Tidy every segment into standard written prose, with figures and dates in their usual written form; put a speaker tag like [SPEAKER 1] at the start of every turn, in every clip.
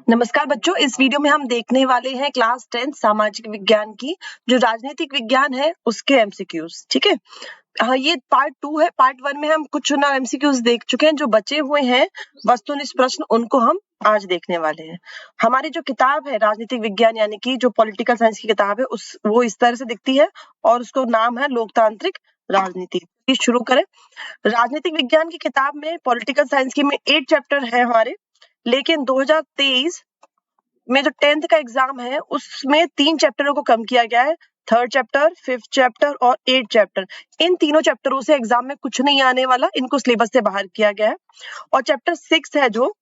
[SPEAKER 1] नमस्कार बच्चों, इस वीडियो में हम देखने वाले हैं क्लास 10 सामाजिक विज्ञान की जो राजनीतिक विज्ञान है उसके एमसीक्यूज। ठीक है। हाँ, ये पार्ट 2 है। पार्ट 1 में हम कुछ ना एमसीक्यूज देख चुके हैं। जो बचे हुए हैं वस्तुनिष्ठ प्रश्न उनको हम आज देखने वाले हैं। हमारी जो किताब है राजनीतिक विज्ञान यानी कि जो पॉलिटिकल साइंस की किताब है वो इस तरह से दिखती है और उसको नाम है लोकतांत्रिक राजनीति। शुरू करें। राजनीतिक विज्ञान की किताब में पॉलिटिकल साइंस की में 8 चैप्टर है हमारे, लेकिन 2023 में जो 10th का एग्जाम है उसमें 3 चैप्टरों को कम किया गया है। 3rd चैप्टर, 5th चैप्टर और 8th चैप्टर। इन तीनों चैप्टरों से एग्जाम में कुछ नहीं आने वाला, इनको सिलेबस से बाहर किया गया है। और चैप्टर 6 है जो,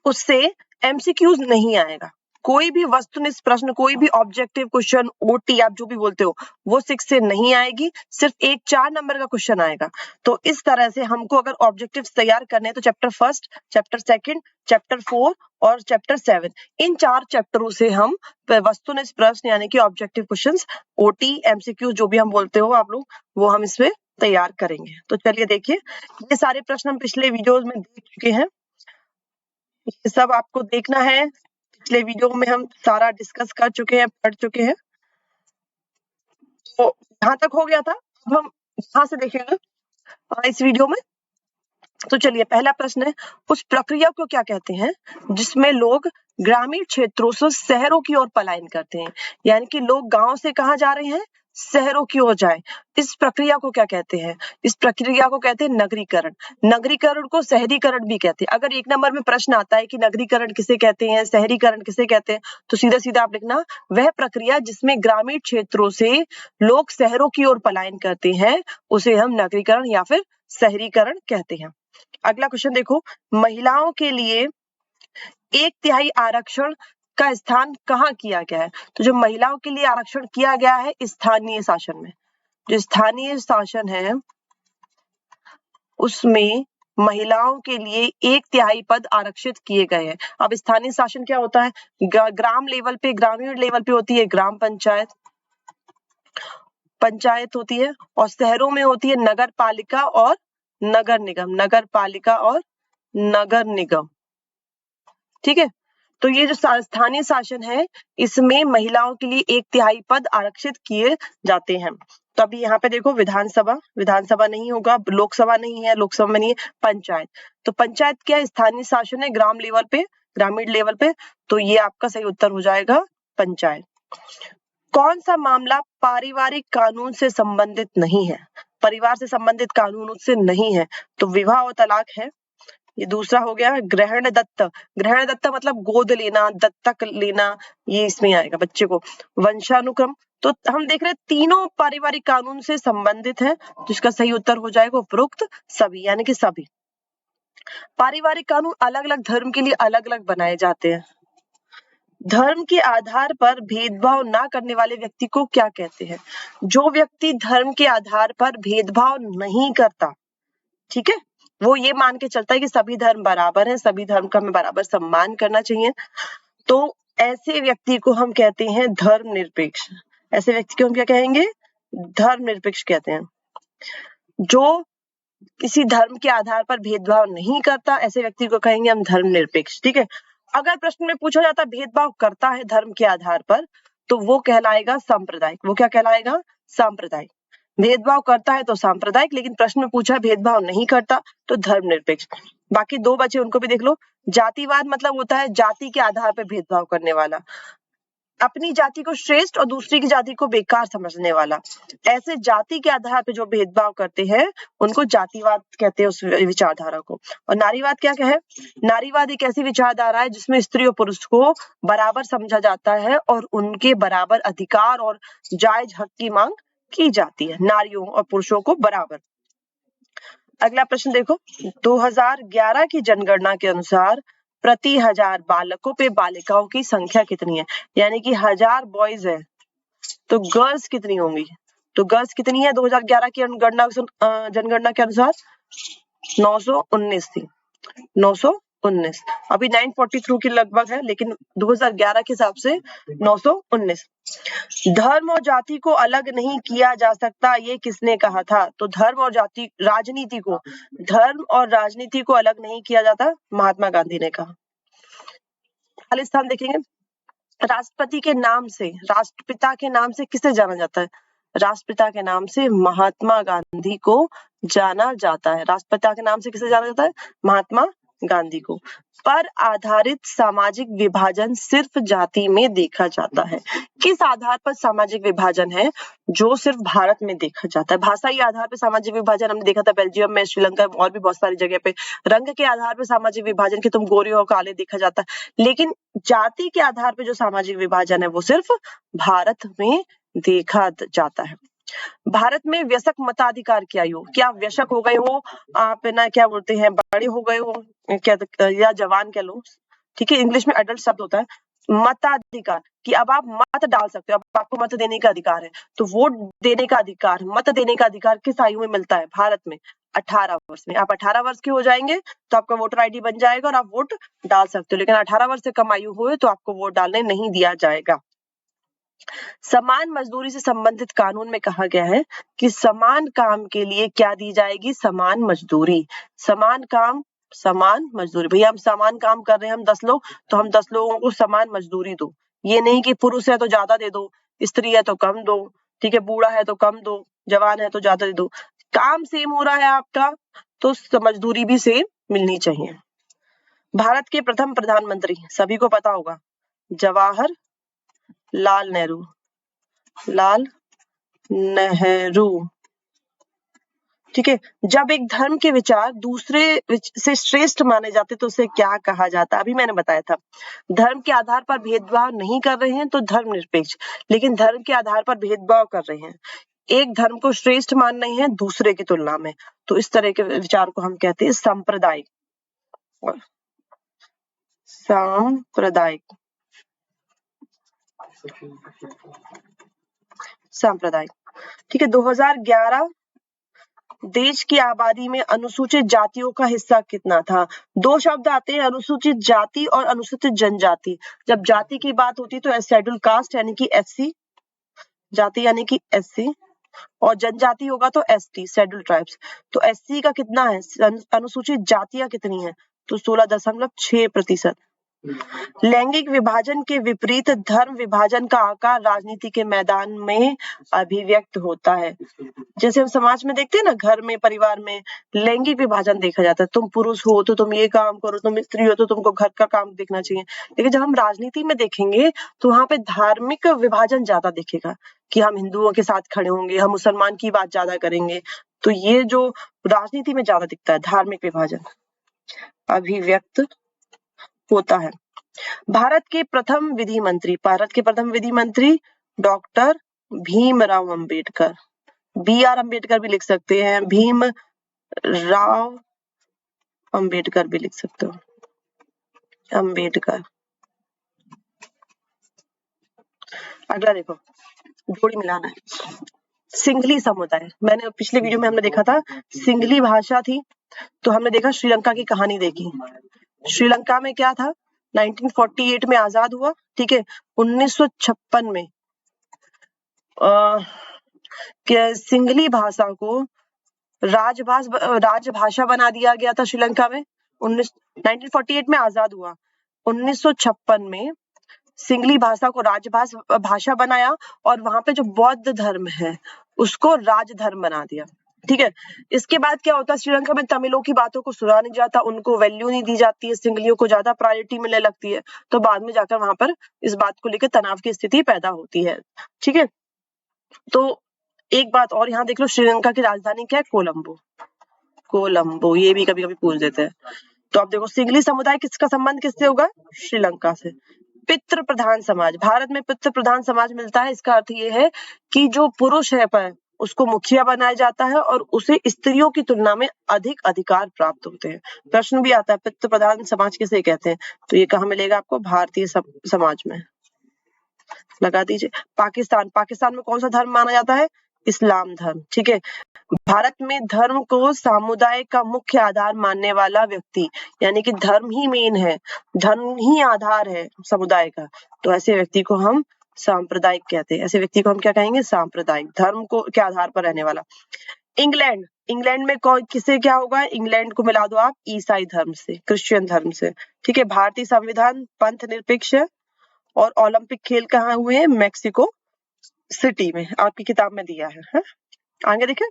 [SPEAKER 1] उससे एमसीक्यूज नहीं आएगा। कोई भी वस्तुनिष्ठ प्रश्न, कोई भी ऑब्जेक्टिव क्वेश्चन, ओटी आप जो भी बोलते हो, वो 6 से नहीं आएगी। सिर्फ एक 4 नंबर का क्वेश्चन आएगा। तो इस तरह से हमको अगर ऑब्जेक्टिव्स तैयार करने हैं तो चैप्टर 1, चैप्टर 2, चैप्टर 4 और चैप्टर 7, इन 4 चैप्टरों से हम वस्तुनिष्ठ प्रश्न यानी कि ऑब्जेक्टिव क्वेश्चंस, ओटी, एमसीक्यू जो भी हम बोलते हो आप लोग, वो हम इसमें तैयार करेंगे। तो चलिए देखिए, ये सारे प्रश्न हम पिछले वीडियोज में देख चुके हैं। ये सब आपको देखना है। पिछले वीडियो में हम सारा डिस्कस कर चुके हैं, पढ़ चुके हैं। तो यहाँ तक हो गया था। अब हम यहाँ से देखेंगे इस वीडियो में। तो चलिए, पहला प्रश्न है, उस प्रक्रिया को क्या कहते हैं जिसमें लोग ग्रामीण क्षेत्रों से शहरों की ओर पलायन करते हैं? यानी कि लोग गांव से कहाँ जा रहे हैं? शहरों की ओर जाए। इस प्रक्रिया को क्या कहते हैं? इस प्रक्रिया को कहते हैं नगरीकरण। नगरीकरण को शहरीकरण भी कहते हैं। अगर 1 नंबर में प्रश्न आता है कि नगरीकरण किसे कहते हैं, शहरीकरण किसे कहते हैं, तो सीधा सीधा आप लिखना, वह प्रक्रिया जिसमें ग्रामीण क्षेत्रों से लोग शहरों की ओर पलायन करते हैं उसे हम नगरीकरण या फिर शहरीकरण कहते हैं। अगला क्वेश्चन देखो, महिलाओं के लिए 1/3 आरक्षण का स्थान कहाँ किया गया है? तो जो महिलाओं के लिए आरक्षण किया गया है स्थानीय शासन में। जो स्थानीय शासन है उसमें महिलाओं के लिए 1/3 पद आरक्षित किए गए हैं। अब स्थानीय शासन क्या होता है? ग्राम लेवल पे, ग्रामीण लेवल पे होती है ग्राम पंचायत, पंचायत होती है, और शहरों में होती है नगर पालिका और नगर निगम, नगर पालिका और नगर निगम। ठीक है। तो ये जो स्थानीय शासन है इसमें महिलाओं के लिए 1/3 पद आरक्षित किए जाते हैं। तो अभी यहाँ पे देखो, विधानसभा, विधानसभा नहीं होगा, लोकसभा नहीं है, लोकसभा में नहीं है, पंचायत। तो पंचायत क्या है? स्थानीय शासन है ग्राम लेवल पे, ग्रामीण लेवल पे। तो ये आपका सही उत्तर हो जाएगा पंचायत। कौन सा मामला पारिवारिक कानून से संबंधित नहीं है? परिवार से संबंधित कानून उससे नहीं है, तो विवाह और तलाक है। ये दूसरा हो गया। ग्रहण दत्त, ग्रहण दत्त मतलब गोद लेना, दत्तक लेना, ये इसमें आएगा बच्चे को। वंशानुक्रम, तो हम देख रहे हैं तीनों पारिवारिक कानून से संबंधित है, जिसका सही उत्तर हो जाएगा उपरोक्त सभी, यानी कि सभी। पारिवारिक कानून अलग अलग धर्म के लिए अलग अलग बनाए जाते हैं। धर्म के आधार पर भेदभाव ना करने वाले व्यक्ति को क्या कहते हैं? जो व्यक्ति धर्म के आधार पर भेदभाव नहीं करता, ठीक है, वो ये मान के चलता है कि सभी धर्म बराबर हैं, सभी धर्म का हमें बराबर सम्मान करना चाहिए, तो ऐसे व्यक्ति को हम कहते हैं धर्मनिरपेक्ष। ऐसे व्यक्ति को हम क्या कहेंगे? धर्मनिरपेक्ष कहते हैं। जो किसी धर्म के आधार पर भेदभाव नहीं करता, ऐसे व्यक्ति को कहेंगे हम धर्मनिरपेक्ष। ठीक है। अगर प्रश्न में पूछा जाता भेदभाव करता है धर्म के आधार पर, तो वो कहलाएगा सांप्रदायिक। वो क्या कहलाएगा? सांप्रदायिक। भेदभाव करता है तो सांप्रदायिक, लेकिन प्रश्न में पूछा भेदभाव नहीं करता तो धर्मनिरपेक्ष। बाकी 2 बचे, उनको भी देख लो। जातिवाद मतलब होता है जाति के आधार पर भेदभाव करने वाला, अपनी जाति को श्रेष्ठ और दूसरी की जाति को बेकार समझने वाला। ऐसे जाति के आधार पर जो भेदभाव करते हैं उनको जातिवाद कहते हैं, उस विचारधारा को। और नारीवाद क्या है? नारीवाद एक ऐसी विचारधारा है जिसमें स्त्री और पुरुष को बराबर समझा जाता है और उनके बराबर अधिकार और जायज हक की मांग की जाती है, नारियों और पुरुषों को बराबर। अगला प्रश्न देखो, 2011 की जनगणना के अनुसार प्रति 1000 बालकों पे बालिकाओं की संख्या कितनी है? यानी कि 1000 बॉयज है तो गर्ल्स कितनी होंगी? तो गर्ल्स कितनी है 2011 की जनगणना के अनुसार? 919 थी, 919। अभी 942 के लगभग है, लेकिन 2011 के हिसाब से 919। धर्म और जाति को अलग नहीं किया जा सकता, ये किसने कहा था? तो धर्म और जाति, राजनीति को, धर्म और राजनीति को अलग नहीं किया जाता, महात्मा गांधी ने कहा। खालिस्तान देखेंगे, राष्ट्रपति के नाम से, राष्ट्रपिता के नाम से किसे जाना जाता है? राष्ट्रपिता के नाम से महात्मा गांधी को जाना जाता है। राष्ट्रपिता के नाम से किसे जाना जाता है? महात्मा गांधी को। पर आधारित सामाजिक विभाजन सिर्फ जाति में देखा जाता है। किस आधार पर सामाजिक विभाजन है? जो सिर्फ भारत में देखा जाता है। भाषाई आधार पर सामाजिक विभाजन हमने देखा था बेल्जियम में, श्रीलंका में और भी बहुत सारी जगह पे। रंग के आधार पर सामाजिक विभाजन कि तुम गोरे हो काले देखा जाता है, लेकिन जाति के आधार पर जो सामाजिक विभाजन है वो सिर्फ भारत में देखा जाता है। भारत में वयस्क मताधिकार की आयु, क्या वयस्क हो गए हो आप ना, क्या बोलते हैं, बड़े हो गए हो क्या, या जवान कह लो, ठीक है, इंग्लिश में एडल्ट शब्द होता है। मताधिकार कि अब आप मत डाल सकते हो, अब आपको मत देने का अधिकार है। तो वोट देने का अधिकार, मत देने का अधिकार किस आयु में मिलता है? भारत में 18 वर्ष में। आप 18 वर्ष के हो जाएंगे तो आपका वोटर आईडी बन जाएगा और आप वोट डाल सकते हो, लेकिन 18 वर्ष से कम आयु हुए तो आपको वोट डालने नहीं दिया जाएगा। समान मजदूरी से संबंधित कानून में कहा गया है कि समान काम के लिए क्या दी जाएगी? समान मजदूरी। समान काम समान मजदूरी। भैया हम समान काम कर रहे हैं, हम 10 लोग, तो हम 10 लोगों को समान मजदूरी दो। ये नहीं कि पुरुष है तो ज्यादा दे दो, स्त्री है तो कम दो, ठीक है, बूढ़ा है तो कम दो, जवान है तो ज्यादा दे दो। काम सेम हो रहा है आपका तो मजदूरी भी सेम मिलनी चाहिए। भारत के प्रथम प्रधानमंत्री सभी को पता होगा, जवाहर लाल नेहरू। लाल नेहरू, ठीक है। जब एक धर्म के विचार दूसरे से श्रेष्ठ माने जाते तो उसे क्या कहा जाता? अभी मैंने बताया था, धर्म के आधार पर भेदभाव नहीं कर रहे हैं तो धर्मनिरपेक्ष, लेकिन धर्म के आधार पर भेदभाव कर रहे हैं, एक धर्म को श्रेष्ठ मान रहे हैं दूसरे की तुलना में, तो इस तरह के विचार को हम कहते हैं सांप्रदायिक। सांप्रदायिक, सांप्रदायिक, ठीक है। 2011 देश की आबादी में अनुसूचित जातियों का हिस्सा कितना था? दो शब्द आते हैं, अनुसूचित जाति और अनुसूचित जनजाति। जब जाति की बात होती है तो शेड्यूल कास्ट यानी कि एससी, जाति यानी कि एससी, और जनजाति होगा तो एसटी, शेड्यूल ट्राइब्स। तो एससी का कितना है, अनुसूचित जातियां कितनी है? तो 16.6%। लैंगिक विभाजन के विपरीत धर्म विभाजन का आकार राजनीति के मैदान में अभिव्यक्त होता है। जैसे हम समाज में देखते हैं ना, घर में, परिवार में लैंगिक विभाजन देखा जाता है, तुम पुरुष हो तो तुम ये काम करो, तुम स्त्री हो तो तुमको घर का काम देखना चाहिए। लेकिन जब हम राजनीति में देखेंगे तो वहां पे धार्मिक विभाजन ज्यादा दिखेगा कि हम हिंदुओं के साथ खड़े होंगे, हम मुसलमान की बात ज्यादा करेंगे। तो ये जो राजनीति में ज्यादा दिखता है, धार्मिक विभाजन अभिव्यक्त होता है। भारत के प्रथम विधि मंत्री, भारत के प्रथम विधि मंत्री डॉक्टर भीमराव अंबेडकर। BR अंबेडकर भी लिख सकते हैं, भीमराव अंबेडकर भी लिख सकते हो, अंबेडकर। अगला देखो, जोड़ी मिलाना है। सिंघली समुदाय, मैंने पिछले वीडियो में हमने देखा था सिंघली भाषा थी, तो हमने देखा श्रीलंका की कहानी देखी। श्रीलंका में क्या था, 1948 में आजाद हुआ, ठीक है। 1956 में सिंघली भाषा को राजभाषा बना दिया गया था श्रीलंका में। 1948 में आजाद हुआ, 1956 में सिंघली भाषा को राजभाषा बनाया और वहां पे जो बौद्ध धर्म है उसको राजधर्म बना दिया, ठीक है। इसके बाद क्या होता है, श्रीलंका में तमिलों की बातों को सुना नहीं जाता, उनको वैल्यू नहीं दी जाती है, सिंघलियों को ज्यादा प्रायोरिटी मिलने लगती है, तो बाद में जाकर वहां पर इस बात को लेकर तनाव की स्थिति पैदा होती है, ठीक है। तो एक बात और यहाँ देख लो, श्रीलंका की राजधानी क्या है, कोलंबो। कोलंबो, ये भी कभी कभी पूछ देते हैं। तो आप देखो, सिंघली समुदाय किसका संबंध किससे होगा, श्रीलंका से। पितृ प्रधान समाज, भारत में पितृ प्रधान समाज मिलता है, इसका अर्थ ये है कि जो पुरुष है पर उसको मुखिया बनाया जाता है और उसे स्त्रियों की तुलना में अधिक अधिकार प्राप्त होते हैं। प्रश्न भी आता है पितृ प्रधान समाज किसे कहते हैं, तो ये कहाँ मिलेगा आपको, भारतीय समाज में। लगा दीजिए। पाकिस्तान, पाकिस्तान में कौन सा धर्म माना जाता है, इस्लाम धर्म, ठीक है। भारत में धर्म को समुदाय का मुख्य आधार मानने वाला व्यक्ति, यानी कि धर्म ही मेन है, धर्म ही आधार है समुदाय का, तो ऐसे व्यक्ति को हम सांप्रदायिक कहते हैं। ऐसे व्यक्ति को हम क्या कहेंगे, सांप्रदायिक, धर्म को के आधार पर रहने वाला। इंग्लैंड, इंग्लैंड में किसे क्या होगा, इंग्लैंड को मिला दो आप ईसाई धर्म से, क्रिश्चियन धर्म से, ठीक है। भारतीय संविधान पंथ निरपेक्ष है और ओलंपिक खेल कहाँ हुए हैं, मैक्सिको सिटी में, आपकी किताब में दिया है? आगे देखें,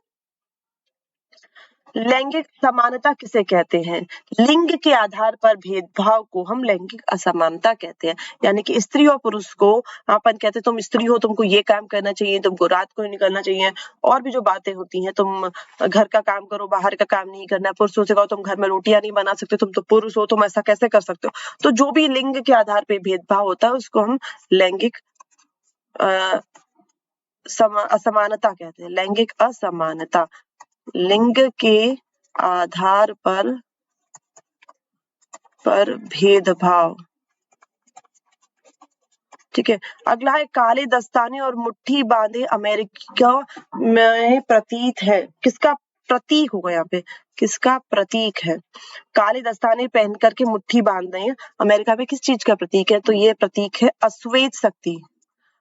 [SPEAKER 1] लैंगिक समानता किसे कहते हैं, लिंग के आधार पर भेदभाव को हम लैंगिक असमानता कहते हैं। यानी कि स्त्री और पुरुष को अपन कहते हैं तुम स्त्री हो, तुमको ये काम करना चाहिए, तुमको रात को नहीं निकलना चाहिए, और भी जो बातें होती हैं, तुम घर का काम करो, बाहर का काम नहीं करना। पुरुषों से कहो तुम घर में रोटियां नहीं बना सकते, तुम तो पुरुष हो, तुम ऐसा कैसे कर सकते हो। तो जो भी लिंग के आधार पर भेदभाव होता है उसको हम लैंगिक असमानता कहते हैं, लैंगिक असमानता, लिंग के आधार पर भेदभाव, ठीक है। अगला है काले दस्ताने और मुट्ठी बांधे अमेरिका में प्रतीत है, किसका प्रतीक होगा यहाँ पे, किसका प्रतीक है, काले दस्ताने पहन करके मुट्ठी बांध रहे हैं अमेरिका में, किस चीज का प्रतीक है, तो ये प्रतीक है अश्वेत शक्ति,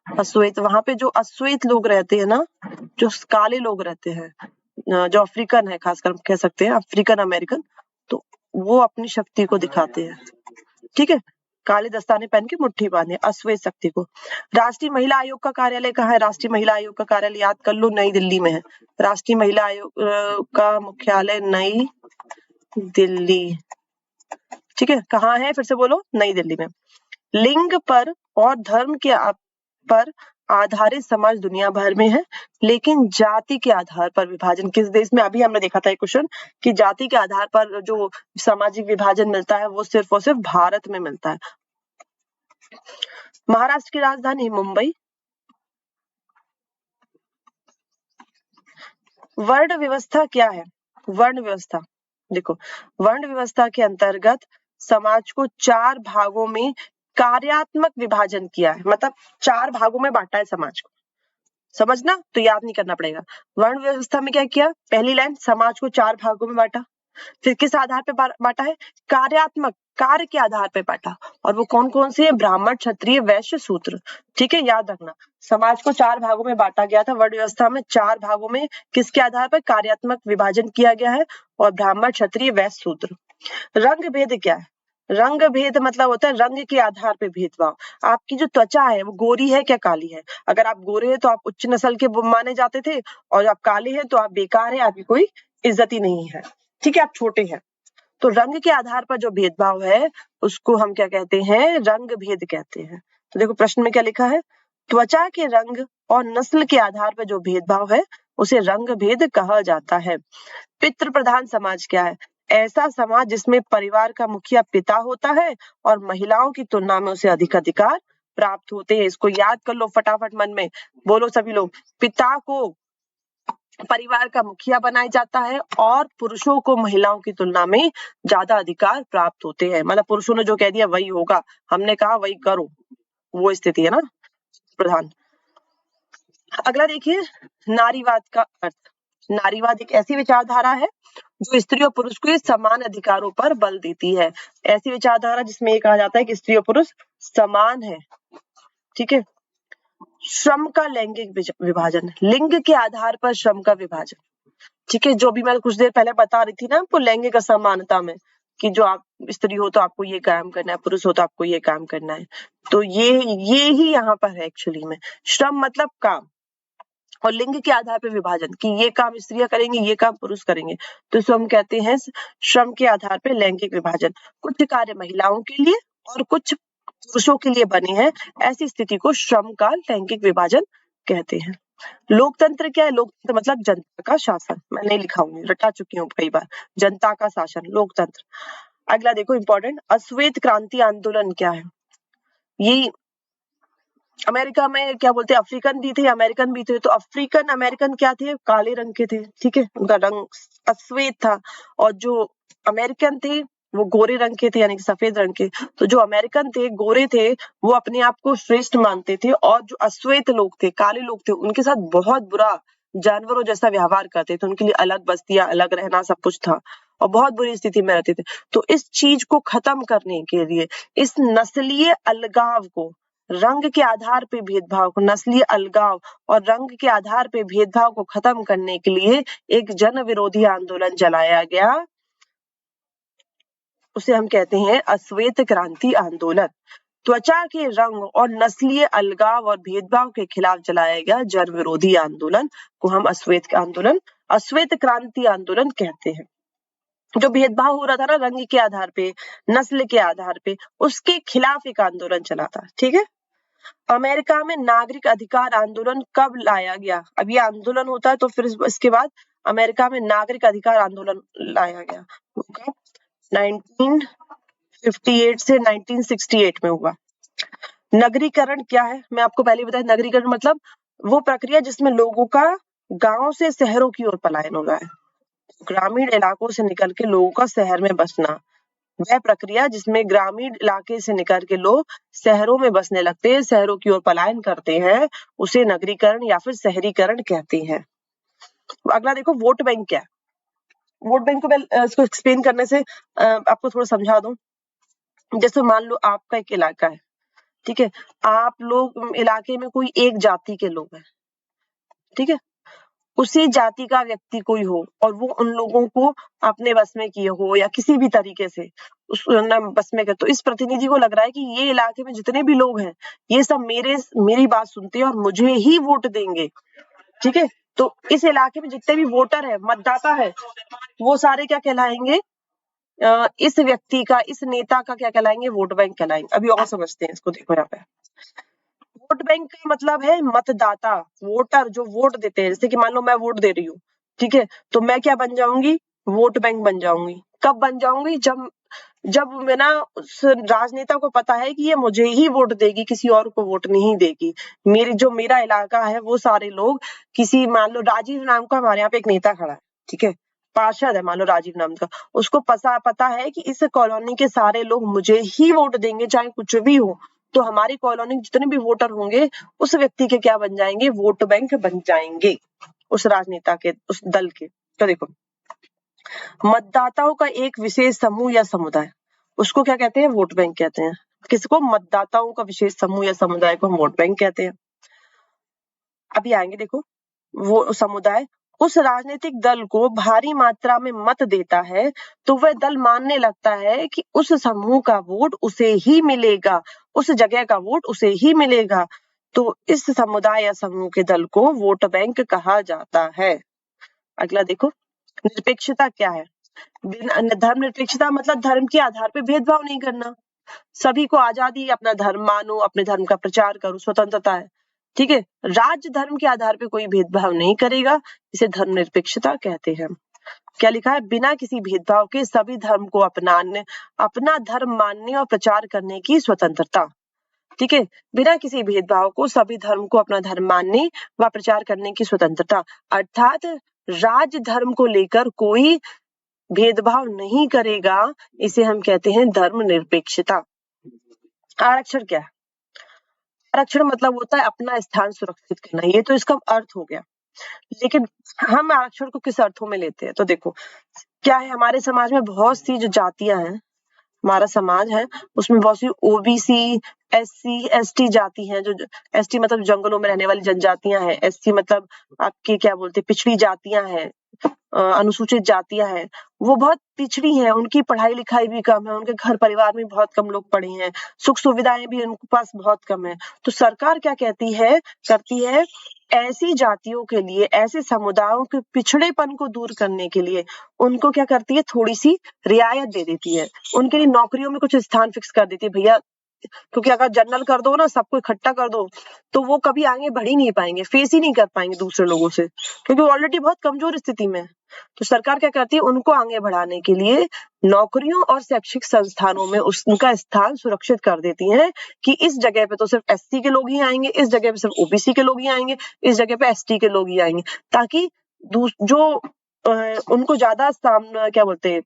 [SPEAKER 1] अश्वेत। वहां पे जो अश्वेत लोग रहते हैं ना, जो काले लोग रहते हैं, जो अफ्रीकन है, खासकर कह सकते हैं अफ्रीकन अमेरिकन, तो वो अपनी शक्ति को दिखाते हैं, ठीक है। काले दस्ताने पहन के मुट्ठी बांधे, अश्वेत शक्ति को। राष्ट्रीय महिला आयोग का कार्यालय कहाँ है, राष्ट्रीय महिला आयोग का कार्यालय याद कर लो, नई दिल्ली में है। राष्ट्रीय महिला आयोग का मुख्यालय नई दिल्ली, ठीक है। कहाँ है, फिर से बोलो, नई दिल्ली में। लिंग पर और धर्म के पर आधारित समाज दुनिया भर में है, लेकिन जाति के आधार पर विभाजन किस देश में, अभी हमने देखा था एक क्वेश्चन कि जाति के आधार पर जो सामाजिक विभाजन मिलता है वो सिर्फ और सिर्फ भारत में मिलता है। महाराष्ट्र की राजधानी मुंबई। वर्ण व्यवस्था क्या है, वर्ण व्यवस्था देखो, वर्ण व्यवस्था के अंतर्गत समाज को 4 भागों में कार्यात्मक विभाजन किया है, मतलब 4 भागों में बांटा है समाज को, समझना, तो याद नहीं करना पड़ेगा। वर्ण व्यवस्था में क्या किया, पहली लाइन, समाज को 4 भागों में बांटा, फिर किस आधार पे बांटा है, कार्यात्मक, कार्य के आधार पे बांटा, और वो कौन कौन से है, ब्राह्मण क्षत्रिय वैश्य शूद्र, ठीक है, याद रखना। समाज को 4 भागों में बांटा गया था, वर्ण व्यवस्था में 4 भागों में किसके आधार पर कार्यात्मक विभाजन किया गया है, और ब्राह्मण क्षत्रिय वैश्य शूद्र। रंग भेद क्या है, रंग भेद मतलब होता है रंग के आधार पे भेदभाव। आपकी जो त्वचा है वो गोरी है क्या काली है, अगर आप गोरे हैं तो आप उच्च नस्ल के माने जाते थे, और आप काले हैं तो आप बेकार है, आपकी कोई इज्जत ही नहीं है, ठीक है, आप छोटे हैं। तो रंग के आधार पर जो भेदभाव है उसको हम क्या कहते हैं, रंग भेद कहते हैं। तो देखो प्रश्न में क्या लिखा है, त्वचा के रंग और नस्ल के आधार पर जो भेदभाव है उसे रंग भेद कहा जाता है। पितृ प्रधान समाज क्या है, ऐसा समाज जिसमें परिवार का मुखिया पिता होता है और महिलाओं की तुलना में उसे अधिक अधिकार प्राप्त होते हैं। इसको याद कर लो फटाफट, मन में बोलो सभी लोग, पिता को परिवार का मुखिया बनाया जाता है और पुरुषों को महिलाओं की तुलना में ज्यादा अधिकार प्राप्त होते हैं, मतलब पुरुषों ने जो कह दिया वही होगा, हमने कहा वही करो, वो स्थिति है ना, प्रधान। अगला देखिए, नारीवाद का अर्थ। नारीवाद एक ऐसी विचारधारा है जो स्त्री और पुरुष को समान अधिकारों पर बल देती है। ऐसी विचारधारा जिसमें ये कहा जाता है कि स्त्री और पुरुष समान है, ठीक है। श्रम का लैंगिक विभाजन, लिंग के आधार पर श्रम का विभाजन, ठीक है, जो भी मैं कुछ देर पहले बता रही थी ना आपको लैंगिक असमानता में, कि जो आप स्त्री हो तो आपको ये काम करना है, पुरुष हो तो आपको ये काम करना है, तो ये ही यहाँ पर है एक्चुअली में। श्रम मतलब काम, और लिंग के आधार पर विभाजन कि ये काम स्त्रियां करेंगी, ये काम पुरुष करेंगे, तो इसको हम कहते हैं श्रम के आधार पर लैंगिक विभाजन। कुछ कार्य महिलाओं के लिए और कुछ पुरुषों के लिए बने हैं, ऐसी स्थिति को श्रम का लैंगिक विभाजन कहते हैं। लोकतंत्र क्या है, लोकतंत्र मतलब जनता का शासन, मैं नहीं लिखा हूँ, रटा चुकी हूँ कई बार, जनता का शासन, लोकतंत्र। अगला देखो इंपॉर्टेंट, अश्वेत क्रांति आंदोलन क्या है, ये अमेरिका में क्या बोलते हैं, अफ्रीकन भी थे अमेरिकन भी थे, तो अफ्रीकन अमेरिकन क्या थे, काले रंग के थे, ठीक है, उनका रंग अश्वेत था, और जो अमेरिकन थे वो गोरे रंग के थे, यानी कि सफेद रंग के। तो जो अमेरिकन थे, गोरे थे, वो अपने आप को श्रेष्ठ मानते थे, और जो अश्वेत लोग थे, काले लोग थे, उनके साथ बहुत बुरा जानवरों जैसा व्यवहार करते थे, उनके लिए अलग बस्तियां, अलग रहना, सब कुछ था, और बहुत बुरी स्थिति में रहते थे। तो इस चीज को खत्म करने के लिए, इस नस्लीय अलगाव को रंग के आधार पे भेदभाव को, नस्लीय अलगाव और रंग के आधार पे भेदभाव को खत्म करने के लिए एक जन विरोधी आंदोलन चलाया गया, उसे हम कहते हैं अश्वेत क्रांति आंदोलन। त्वचा के रंग और नस्लीय अलगाव और भेदभाव के खिलाफ चलाया गया जन विरोधी आंदोलन को हम अश्वेत क्रांति आंदोलन कहते हैं। जो भेदभाव हो रहा था ना रंग के आधार पे, नस्ल के आधार पे, उसके खिलाफ एक आंदोलन चला था। ठीक है। अमेरिका में नागरिक अधिकार आंदोलन कब लाया गया? अब ये आंदोलन होता है तो फिर इसके बाद अमेरिका में नागरिक अधिकार आंदोलन लाया गया। 1958 से 1968 में हुआ। नगरीकरण क्या है? मैं आपको पहले बताया, नगरीकरण मतलब वो प्रक्रिया जिसमें लोगों का गांव से शहरों की ओर पलायन हो रहा है। ग्रामीण इलाकों से निकल के लोगों का शहर में बसना, वह प्रक्रिया जिसमें ग्रामीण इलाके से निकल के लोग शहरों में बसने लगते हैं, शहरों की ओर पलायन करते हैं, उसे नगरीकरण या फिर शहरीकरण कहते हैं। अगला देखो, वोट बैंक क्या है? वोट बैंक को मैं इसको एक्सप्लेन करने से आपको थोड़ा समझा दूं। जैसे मान लो आपका एक इलाका है, ठीक है, आप लोग इलाके में कोई एक जाति के लोग हैं, ठीक है, उसी जाति का व्यक्ति कोई हो और वो उन लोगों को अपने बस में किए हो या किसी भी तरीके से उस बस में कर, तो इस प्रतिनिधि को लग रहा है कि ये इलाके में जितने भी लोग हैं ये सब मेरी बात सुनते हैं और मुझे ही वोट देंगे। ठीक है, तो इस इलाके में जितने भी वोटर है, मतदाता है, वो सारे क्या कहलाएंगे? इस व्यक्ति का, इस नेता का क्या कहलाएंगे? वोट बैंक कहलाएंगे। अभी और समझते हैं इसको। देखो यहाँ पे वोट बैंक का मतलब है मतदाता, वोटर जो वोट देते हैं। जैसे कि मान लो मैं वोट दे रही हूँ, ठीक है, तो मैं क्या बन जाऊंगी? वोट बैंक बन जाऊंगी। कब बन जाऊंगी? जब मैं ना उस राजनेता को पता है कि ये मुझे ही वोट देगी, किसी और को वोट नहीं देगी। मेरा इलाका है वो सारे लोग, किसी मान लो राजीव नाम का हमारे यहाँ पे एक नेता खड़ा है, ठीक है, पार्षद है मान लो राजीव नाम का, उसको पता है कि इस कॉलोनी के सारे लोग मुझे ही वोट देंगे चाहे कुछ भी हो, तो हमारी कॉलोनी के जितने भी वोटर होंगे उस व्यक्ति के क्या बन जाएंगे? वोट बैंक बन जाएंगे, उस राजनेता के, उस दल के। तो देखो, मतदाताओं का एक विशेष समूह या समुदाय, उसको क्या कहते हैं? वोट बैंक कहते हैं। किसको? मतदाताओं का विशेष समूह या समुदाय को हम वोट बैंक कहते हैं। अभी आएंगे, देखो, वो समुदाय उस राजनीतिक दल को भारी मात्रा में मत देता है तो वह दल मानने लगता है कि उस समूह का वोट उसे ही मिलेगा, उस जगह का वोट उसे ही मिलेगा, तो इस समुदाय या समूह के दल को वोट बैंक कहा जाता है। अगला देखो, निरपेक्षता क्या है? धर्म निरपेक्षता मतलब धर्म के आधार पर भेदभाव नहीं करना, सभी को आजादी, अपना धर्म मानो, अपने धर्म का प्रचार करो, स्वतंत्रता है। ठीक है, राज्य धर्म के आधार पे कोई भेदभाव नहीं करेगा, इसे धर्म निरपेक्षता कहते हैं। क्या लिखा है? बिना किसी भेदभाव के सभी धर्म को अपनाने, अपना धर्म मानने और प्रचार करने की स्वतंत्रता। ठीक है, बिना किसी भेदभाव को सभी धर्म को अपना धर्म मानने व प्रचार करने की स्वतंत्रता, अर्थात राज्य धर्म को लेकर कोई भेदभाव नहीं करेगा, इसे हम कहते हैं धर्म निरपेक्षता। आरक्षण क्या है? आरक्षण मतलब होता है अपना स्थान सुरक्षित करना, ये तो इसका अर्थ हो गया। लेकिन हम आरक्षण को किस अर्थों में लेते हैं? तो देखो क्या है, हमारे समाज में बहुत सी जो जातियां हैं, हमारा समाज है उसमें बहुत सी ओबीसी, एससी, एसटी जाति हैं। जो एसटी मतलब जंगलों में रहने वाली जनजातियां हैं, एससी मतलब आपकी क्या बोलते हैं, पिछड़ी जातियां हैं, अनुसूचित जातियां हैं, वो बहुत पिछड़ी हैं, उनकी पढ़ाई लिखाई भी कम है, उनके घर परिवार में बहुत कम लोग पढ़े हैं, सुख सुविधाएं भी उनके पास बहुत कम है। तो सरकार क्या करती है, ऐसी जातियों के लिए, ऐसे समुदायों के पिछड़ेपन को दूर करने के लिए उनको क्या करती है? थोड़ी सी रियायत दे देती है, उनके लिए नौकरियों में कुछ स्थान फिक्स कर देती है। भैया, क्योंकि अगर जनरल कर दो ना, सबको इकट्ठा कर दो, तो वो कभी आगे बढ़ ही नहीं पाएंगे, फेस ही नहीं कर पाएंगे दूसरे लोगों से, क्योंकि ऑलरेडी बहुत कमजोर स्थिति में है। तो सरकार क्या करती है? उनको आगे बढ़ाने के लिए नौकरियों और शैक्षिक संस्थानों में उनका स्थान सुरक्षित कर देती है कि इस जगह पे तो सिर्फ एससी के लोग ही आएंगे, इस जगह पे सिर्फ ओबीसी के लोग ही आएंगे, इस जगह पे एसटी के लोग ही आएंगे, ताकि जो उनको ज्यादा सामना क्या बोलते हैं,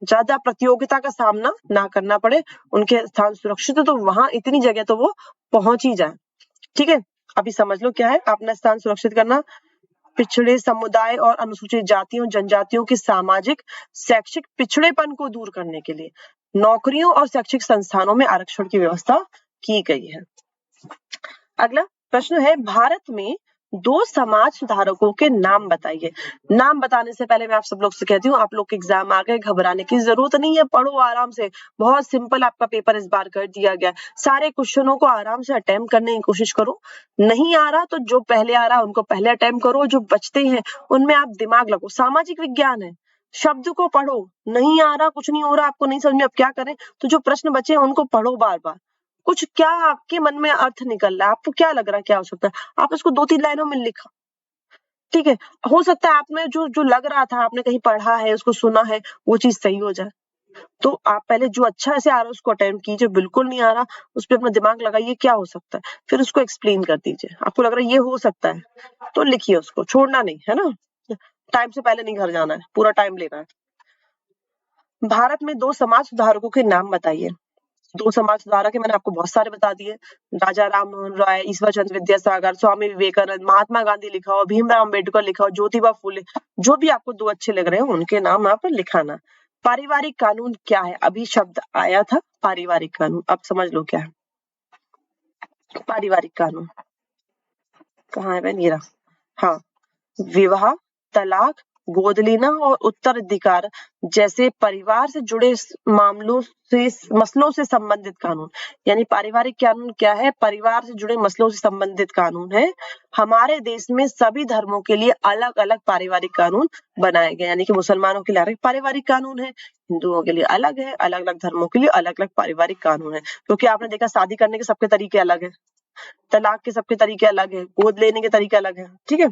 [SPEAKER 1] ज्यादा प्रतियोगिता का सामना ना करना पड़े, उनके स्थान सुरक्षित है तो वहां इतनी जगह तो वो पहुंच ही जाए। ठीक है, अभी समझ लो क्या है अपना स्थान सुरक्षित करना। पिछड़े समुदाय और अनुसूचित जातियों, जनजातियों के सामाजिक शैक्षिक पिछड़ेपन को दूर करने के लिए नौकरियों और शैक्षिक संस्थानों में आरक्षण की व्यवस्था की गई है। अगला प्रश्न है, भारत में 2 समाज सुधारकों के नाम बताइए। नाम बताने से पहले मैं आप सब लोग से कहती हूँ, आप लोग के एग्जाम आ गए, घबराने की जरूरत नहीं है, पढ़ो आराम से, बहुत सिंपल आपका पेपर इस बार कर दिया गया। सारे क्वेश्चनों को आराम से अटेम्प्ट करने की कोशिश करो, नहीं आ रहा तो जो पहले आ रहा है उनको पहले अटेम्प्ट करो, जो बचते हैं उनमें आप दिमाग लगाओ। सामाजिक विज्ञान है, शब्द को पढ़ो, नहीं आ रहा, कुछ नहीं हो रहा, आपको नहीं समझ में, अब क्या करें, तो जो प्रश्न बचे हैं उनको पढ़ो बार बार। कुछ क्या आपके मन में अर्थ निकल रहा है, आपको क्या लग रहा है क्या हो सकता है, आप इसको 2-3 लाइनों में लिखा, ठीक है। हो सकता है आप में जो जो लग रहा था, आपने कहीं पढ़ा है, उसको सुना है, वो चीज सही हो जाए। तो आप पहले जो अच्छा से आ रहा है उसको अटेम्प्ट कीजिए, बिल्कुल नहीं आ रहा उस पर अपना दिमाग लगाइए क्या हो सकता है, फिर उसको एक्सप्लेन कर दीजिए। आपको लग रहा है ये हो सकता है तो लिखिए, उसको छोड़ना नहीं है ना, टाइम से पहले नहीं घर जाना है, पूरा टाइम लेना है। भारत में 2 समाज सुधारकों के नाम बताइए। 2 समाज सुधारक है, मैंने आपको बहुत सारे बता दिए, राजा राम मोहन राय, ईश्वर चंद्र विद्यासागर, स्वामी विवेकानंद, महात्मा गांधी लिखा हो, भीमराव अम्बेडकर लिखा हो, ज्योतिबा फुले, जो भी आपको 2 अच्छे लग रहे हो उनके नाम आप लिखाना। पारिवारिक कानून क्या है, अभी शब्द आया था पारिवारिक कानून, अब समझ लो क्या है पारिवारिक कानून। कहाँ है बहन, ये रहा, हाँ, विवाह, तलाक, गोद लेना और उत्तराधिकार जैसे परिवार से जुड़े मामलों से मसलों से संबंधित कानून। यानी पारिवारिक कानून क्या है, परिवार से जुड़े मसलों से संबंधित कानून है। हमारे देश में सभी धर्मों के लिए अलग अलग पारिवारिक कानून बनाए गए, यानी कि मुसलमानों के लिए अलग पारिवारिक कानून है, हिंदुओं के लिए अलग है, अलग अलग धर्मों के लिए अलग अलग पारिवारिक कानून है। क्योंकि आपने देखा शादी करने के सबके तरीके अलग है, तलाक के सबके तरीके अलग है, गोद लेने के तरीके अलग है, ठीक है।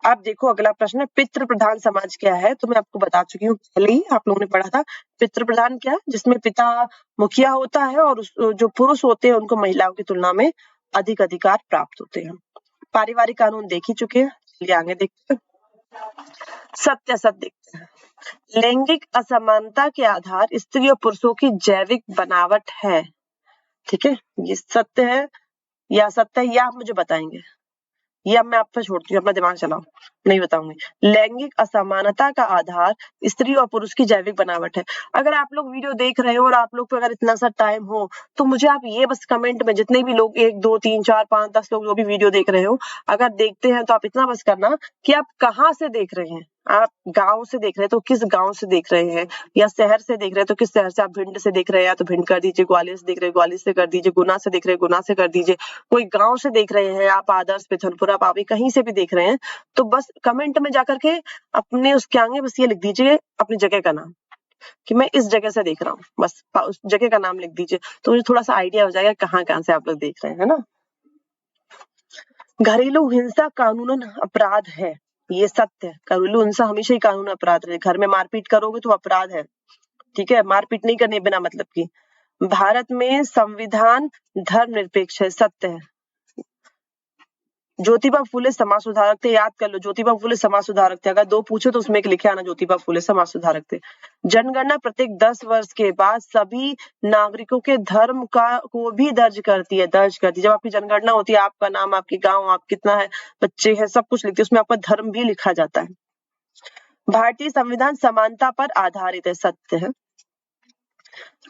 [SPEAKER 1] आप देखो अगला प्रश्न है, पितृ प्रधान समाज क्या है, तो मैं आपको बता चुकी हूँ पहले ही, आप लोगों ने पढ़ा था। पितृ प्रधान क्या है, जिसमें पिता मुखिया होता है और जो पुरुष होते हैं उनको महिलाओं की तुलना में अधिक अधिकार प्राप्त होते हैं। पारिवारिक कानून देख ही चुके हैं, चलिए आगे देखते हैं। सत्य असत देखते हैं। लैंगिक असमानता के आधार स्त्री और पुरुषों की जैविक बनावट है, ठीक है, ये सत्य है या असत्य है, या आप मुझे बताएंगे, ये अब मैं आप पे छोड़ती हूँ, अपना दिमाग चलाओ, नहीं बताऊंगी। लैंगिक असमानता का आधार स्त्री और पुरुष की जैविक बनावट है। अगर आप लोग वीडियो देख रहे हो और आप लोग पे अगर इतना सा टाइम हो तो मुझे आप ये बस कमेंट में, जितने भी लोग 1 2 3 4 5 10 लोग जो भी वीडियो देख रहे हो, अगर देखते हैं तो आप इतना बस करना कि आप कहाँ से देख रहे हैं। आप गांव से देख रहे हैं तो किस गांव से देख रहे हैं, या शहर से देख रहे हैं तो किस शहर से, आप भिंड से देख रहे हैं तो भिंड कर दीजिए, ग्वालियर से देख रहे हैं ग्वालियर से कर दीजिए, गुना से देख रहे हैं गुना से कर दीजिए, कोई गांव से देख रहे हैं आप, आदर्श, पिथनपुरा, पावी, कहीं से भी देख रहे हैं तो बस कमेंट में जाकर के अपने उसके आगे बस ये लिख दीजिए अपनी जगह का नाम, कि मैं इस जगह से देख रहा हूँ, बस उस जगह का नाम लिख दीजिए, तो मुझे थोड़ा सा आइडिया हो जाएगा कहाँ कहाँ से आप लोग देख रहे हैं, है ना। घरेलू हिंसा कानूनन अपराध है, ये सत्य है, घरेलू हिंसा हमेशा ही कानून अपराध है। घर में मारपीट करोगे तो अपराध है, ठीक है, मारपीट नहीं करनी बिना मतलब की। भारत में संविधान धर्मनिरपेक्ष है, सत्य है। ज्योतिबा फुले समाज सुधारक थे, याद कर लो, ज्योतिबा फुले समाज सुधारक थे, अगर 2 पूछे तो उसमें एक लिखे आना, ज्योतिबा फुले समाज सुधारक थे। जनगणना प्रत्येक 10 वर्ष के बाद सभी नागरिकों के धर्म का को भी दर्ज करती है, जब आपकी जनगणना होती है, आपका नाम, आपकी गांव, आप कितना है, बच्चे हैं, सब कुछ लिखते हैं, उसमें आपका धर्म भी लिखा जाता है। भारतीय संविधान समानता पर आधारित है, सत्य है।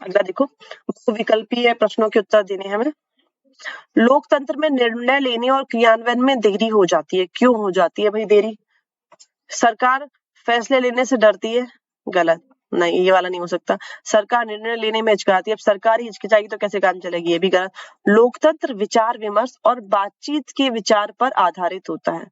[SPEAKER 1] अगला देखो, विकल्पीय प्रश्नों के उत्तर देने हैं हमें। लोकतंत्र में निर्णय लेने और क्रियान्वयन में देरी हो जाती है, क्यों हो जाती है भाई देरी? सरकार फैसले लेने से डरती है, गलत, नहीं ये वाला नहीं हो सकता। सरकार निर्णय लेने में हिचकिचाती है, अब सरकार ही हिचकिचाएगी तो कैसे काम चलेगी, ये भी गलत। लोकतंत्र विचार विमर्श और बातचीत के विचार पर आधारित होता है,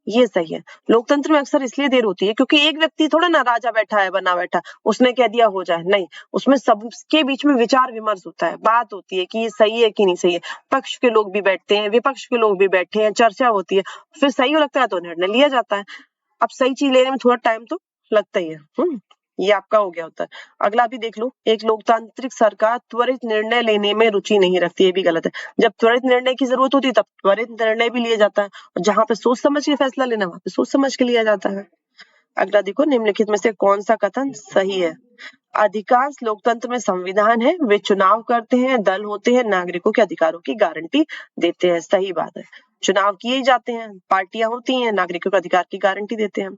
[SPEAKER 1] ये सही है। लोकतंत्र में अक्सर इसलिए देर होती है क्योंकि एक व्यक्ति थोड़ा ना राजा बैठा है बना बैठा, उसने कह दिया हो जाए, नहीं, उसमें सबके बीच में विचार विमर्श होता है, बात होती है कि ये सही है कि नहीं सही है, पक्ष के लोग भी बैठते हैं, विपक्ष के लोग भी बैठे हैं, चर्चा होती है, फिर सही लगता है तो निर्णय लिया जाता है। अब सही चीज लेने में थोड़ा टाइम तो लगता ही है। ये आपका हो गया होता है। अगला भी देख लो, एक लोकतांत्रिक सरकार त्वरित निर्णय लेने में रुचि नहीं रखती, ये भी गलत है। जब त्वरित निर्णय की जरूरत होती है तब त्वरित निर्णय भी लिया जाता है, और जहां पे सोच समझ के फैसला लेना वहां पे सोच समझ के लिया जाता है। अगला देखो, निम्नलिखित में से कौन सा कथन सही है? अधिकांश लोकतंत्र में संविधान है, वे चुनाव करते हैं, दल होते हैं, नागरिकों के अधिकारों की गारंटी देते हैं, सही बात है, चुनाव किए जाते हैं, पार्टियां होती हैं, नागरिकों के अधिकार की गारंटी देते हैं।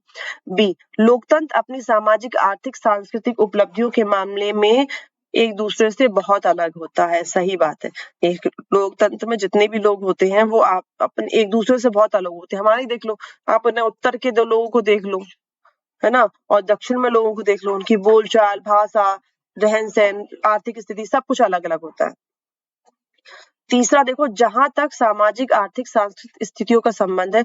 [SPEAKER 1] बी, लोकतंत्र अपनी सामाजिक, आर्थिक, सांस्कृतिक उपलब्धियों के मामले में एक दूसरे से बहुत अलग होता है। सही बात है। एक लोकतंत्र में जितने भी लोग होते हैं वो आप अपने एक दूसरे से बहुत अलग होते हैं। हमारे देख लो, आप अपने उत्तर के 2 लोगों को देख लो, है ना, और दक्षिण में लोगों को देख लो, उनकी बोलचाल, भाषा, रहन-सहन, आर्थिक स्थिति सब कुछ अलग-अलग होता है। तीसरा देखो, जहां तक सामाजिक, आर्थिक, सांस्कृतिक स्थितियों का संबंध है,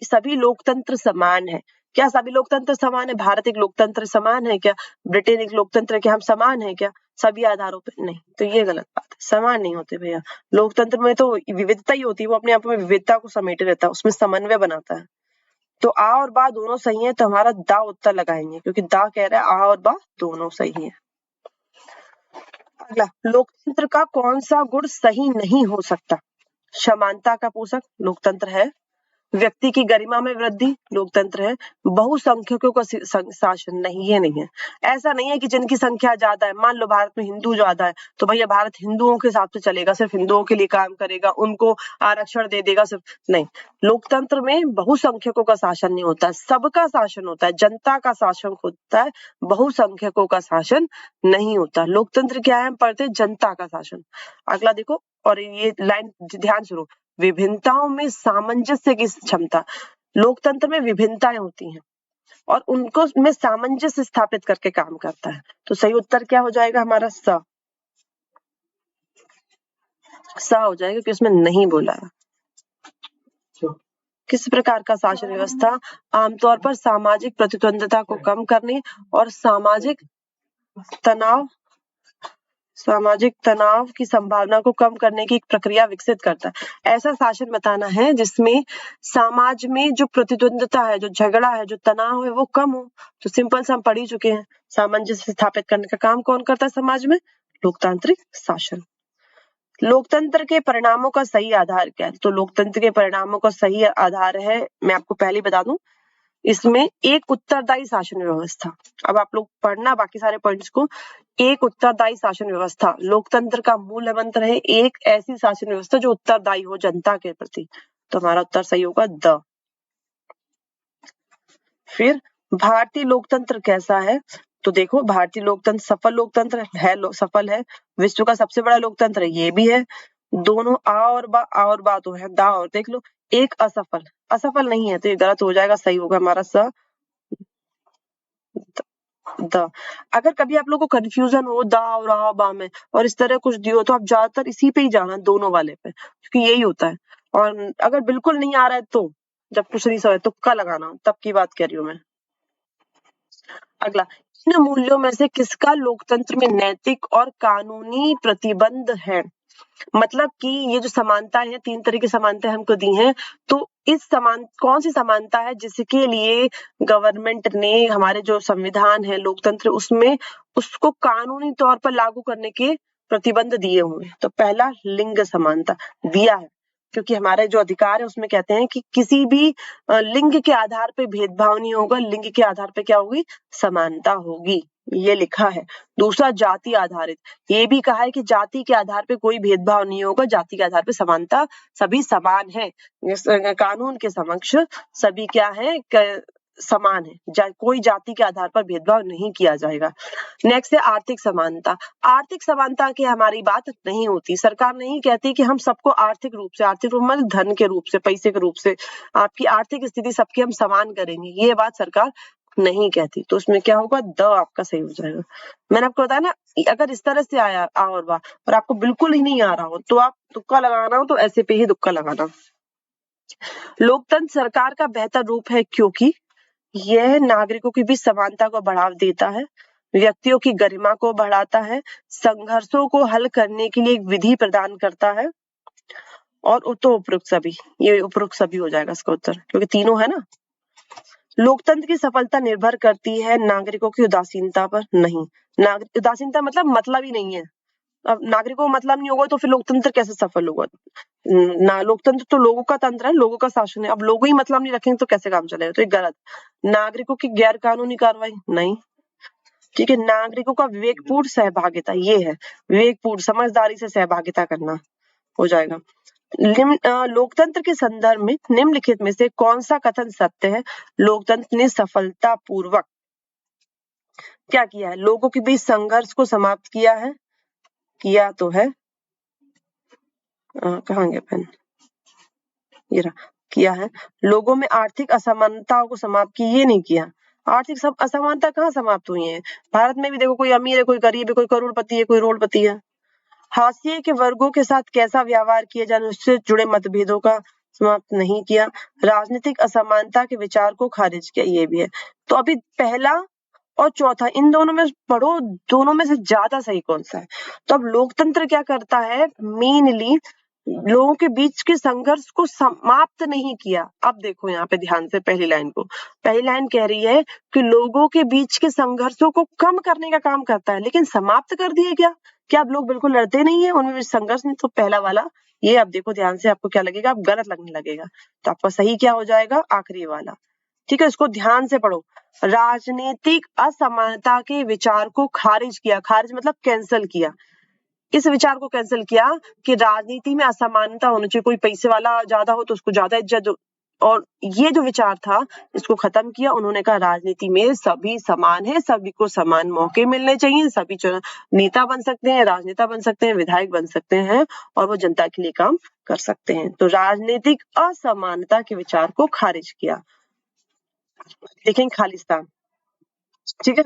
[SPEAKER 1] सभी लोकतंत्र समान है। क्या सभी लोकतंत्र समान है? भारत एक लोकतंत्र समान है क्या? ब्रिटेन एक लोकतंत्र है क्या? हम समान है क्या सभी आधारों पे? नहीं, तो ये गलत बात है। समान नहीं होते भैया। लोकतंत्र में तो विविधता ही होती है, वो अपने आप में विविधता को समेटे रहता है, उसमें समन्वय बनाता है। तो आ और बा दोनों सही है, तो हमारा दा उत्तर लगाएंगे, क्योंकि दा कह रहा है आ और बा दोनों सही है। अगला, लोकतंत्र का कौन सा गुण सही नहीं हो सकता? समानता का पोषक लोकतंत्र है। व्यक्ति की गरिमा में वृद्धि लोकतंत्र है। बहुसंख्यकों का शासन नहीं, ये नहीं है। ऐसा नहीं है कि जिनकी संख्या ज्यादा है, मान लो भारत में हिंदू ज्यादा है तो भैया भारत हिंदुओं के हिसाब से चलेगा, सिर्फ हिंदुओं के लिए काम करेगा, उनको आरक्षण दे देगा सिर्फ, नहीं। लोकतंत्र में बहुसंख्यकों का शासन नहीं होता है, सबका शासन होता है, जनता का शासन होता है, बहुसंख्यकों का शासन नहीं होता। लोकतंत्र क्या है? हम पढ़ते हैं जनता का शासन। अगला देखो, और ये लाइन ध्यान सुनो, विभिन्नताओं में सामंजस्य की क्षमता। लोकतंत्र में विभिन्नताएं होती हैं और उनको में सामंजस्य स्थापित करके काम करता है। तो सही उत्तर क्या हो जाएगा हमारा? स हो जाएगा, क्योंकि उसमें नहीं बोला है। किस प्रकार का शासन व्यवस्था आमतौर पर सामाजिक प्रतिद्वंद्विता को कम करने और सामाजिक तनाव की संभावना को कम करने की एक प्रक्रिया विकसित करता है। ऐसा शासन बताना है जिसमें समाज में जो प्रतिद्वंद्विता है, जो झगड़ा है, जो तनाव है, वो कम हो। तो सिंपल से हम पढ़ ही चुके हैं, सामंजस्य स्थापित करने का काम कौन करता है समाज में? लोकतांत्रिक शासन। लोकतंत्र के परिणामों का सही आधार क्या है? तो लोकतंत्र के परिणामों का सही आधार है, मैं आपको पहले बता दूं, इसमें एक उत्तरदायी शासन व्यवस्था। अब आप लोग पढ़ना बाकी सारे पॉइंट्स को। एक उत्तरदायी शासन व्यवस्था लोकतंत्र का मूल मंत्र है। एक ऐसी शासन व्यवस्था जो उत्तरदायी हो जनता के प्रति। तो हमारा उत्तर सही होगा द। फिर भारतीय लोकतंत्र कैसा है? तो देखो, भारतीय लोकतंत्र सफल लोकतंत्र है, सफल है। विश्व का सबसे बड़ा लोकतंत्र है, ये भी है। दोनों आ और बा तो है, दा और देख लो। एक असफल नहीं है, तो ये गलत हो जाएगा, सही होगा हमारा स द। अगर कभी आप लोगों को कंफ्यूजन हो दा और आ बा में और इस तरह कुछ दियो, तो आप ज्यादातर इसी पे ही जाना, दोनों वाले पे, क्योंकि यही होता है। और अगर बिल्कुल नहीं आ रहा है तो जब कुछ नहीं समझ तुक्का लगाना, तब की बात कर रही हूँ मैं। अगला, इन मूल्यों में से किसका लोकतंत्र में नैतिक और कानूनी प्रतिबंध है? मतलब कि ये जो समानताएं हैं, 3 तरह की समानताएं हमको दी हैं, तो इस कौन सी समानता है जिसके लिए गवर्नमेंट ने, हमारे जो संविधान है, लोकतंत्र, उसमें उसको कानूनी तौर पर लागू करने के प्रतिबंध दिए हुए हैं? तो पहला, लिंग समानता दिया है, क्योंकि हमारे जो अधिकार है उसमें कहते हैं कि किसी भी लिंग के आधार पे भेदभाव नहीं होगा, लिंग के आधार पे क्या होगी? समानता होगी, ये लिखा है। दूसरा, जाति आधारित, ये भी कहा है कि जाति के आधार पे कोई भेदभाव नहीं होगा, जाति के आधार पे समानता, सभी समान है कानून के समक्ष, सभी क्या है? समान है, कोई जाति के आधार पर भेदभाव नहीं किया जाएगा। नेक्स्ट है आर्थिक समानता। आर्थिक समानता की हमारी बात नहीं होती, सरकार नहीं कहती कि हम सबको आर्थिक रूप मतलब धन के रूप से, पैसे के रूप से, आपकी आर्थिक स्थिति सबकी हम समान करेंगे, ये बात सरकार नहीं कहती। तो उसमें क्या होगा? द आपका सही हो जाएगा। मैंने आपको बताया ना, अगर इस तरह से आया आ और बा और आपको बिल्कुल ही नहीं आ रहा हो, तो आप तुक्का लगाना हो तो ऐसे पे ही तुक्का लगाना। लोकतंत्र सरकार का बेहतर रूप है क्योंकि यह नागरिकों की भी समानता को बढ़ावा देता है, व्यक्तियों की गरिमा को बढ़ाता है, संघर्षों को हल करने के लिए एक विधि प्रदान करता है, और तो उपरोक्त सभी, ये उपरोक्त सभी हो जाएगा इसका उत्तर, क्योंकि तीनों है ना। लोकतंत्र की सफलता निर्भर करती है नागरिकों की उदासीनता पर नहीं। उदासीनता मतलब ही नहीं है। अब नागरिकों को मतलब नहीं होगा तो फिर लोकतंत्र कैसे सफल होगा? ना, लोकतंत्र तो लोगों का तंत्र है, लोगों का शासन है। अब लोग ही मतलब नहीं रखेंगे तो कैसे काम चलेगा? तो ये गलत। नागरिकों की गैर कानूनी कार्रवाई नहीं। ठीक है, नागरिकों का विवेकपूर्ण सहभागिता, ये है विवेकपूर्ण, समझदारी से सहभागिता करना, हो जाएगा। लोकतंत्र के संदर्भ में निम्नलिखित में से कौन सा कथन सत्य है? लोकतंत्र ने सफलतापूर्वक क्या किया है? लोगों के बीच संघर्ष को समाप्त किया है, किया तो है, कहाँ गया पेन, ये रहा, किया है। लोगों में आर्थिक असमानताओं को समाप्त की, ये नहीं किया। आर्थिक सब असमानता कहाँ समाप्त हुई है? भारत में भी देखो, कोई अमीर है, कोई गरीब है, कोई करोड़पति है, कोई रोडपति है। हाशिए के वर्गों के साथ कैसा व्यवहार किया जाए, उससे जुड़े मतभेदों का समाप्त नहीं किया। राजनीतिक असमानता के विचार को खारिज किया, ये भी है। तो अभी पहला और चौथा, इन दोनों में पढ़ो, दोनों में से ज्यादा सही कौन सा है? तो अब लोकतंत्र क्या करता है? मेनली लोगों के बीच के संघर्ष को समाप्त नहीं किया। अब देखो यहाँ पे ध्यान से पहली लाइन को, पहली लाइन कह रही है कि लोगों के बीच के संघर्षों को कम करने का काम करता है, लेकिन समाप्त कर दिए क्या अब लोग बिल्कुल लड़ते नहीं है, उनमें संघर्ष नहीं? तो पहला वाला ये, अब देखो ध्यान से, आपको क्या लगेगा? अब गलत लगने लगेगा। तो आपका सही क्या हो जाएगा? आखिरी वाला। ठीक है, इसको ध्यान से पढ़ो। राजनीतिक असमानता के विचार को खारिज किया, खारिज मतलब कैंसिल किया। इस विचार को कैंसिल किया कि राजनीति में असमानता होनी चाहिए, कोई पैसे वाला ज्यादा हो तो उसको ज्यादा इज्जत दो, और ये जो विचार था इसको खत्म किया। उन्होंने कहा राजनीति में सभी समान है, सभी को समान मौके मिलने चाहिए, सभी नेता बन सकते हैं, राजनेता बन सकते हैं, विधायक बन सकते हैं, और वो जनता के लिए काम कर सकते हैं। तो राजनीतिक असमानता के विचार को खारिज किया। देखें खालिस्तान। ठीक है,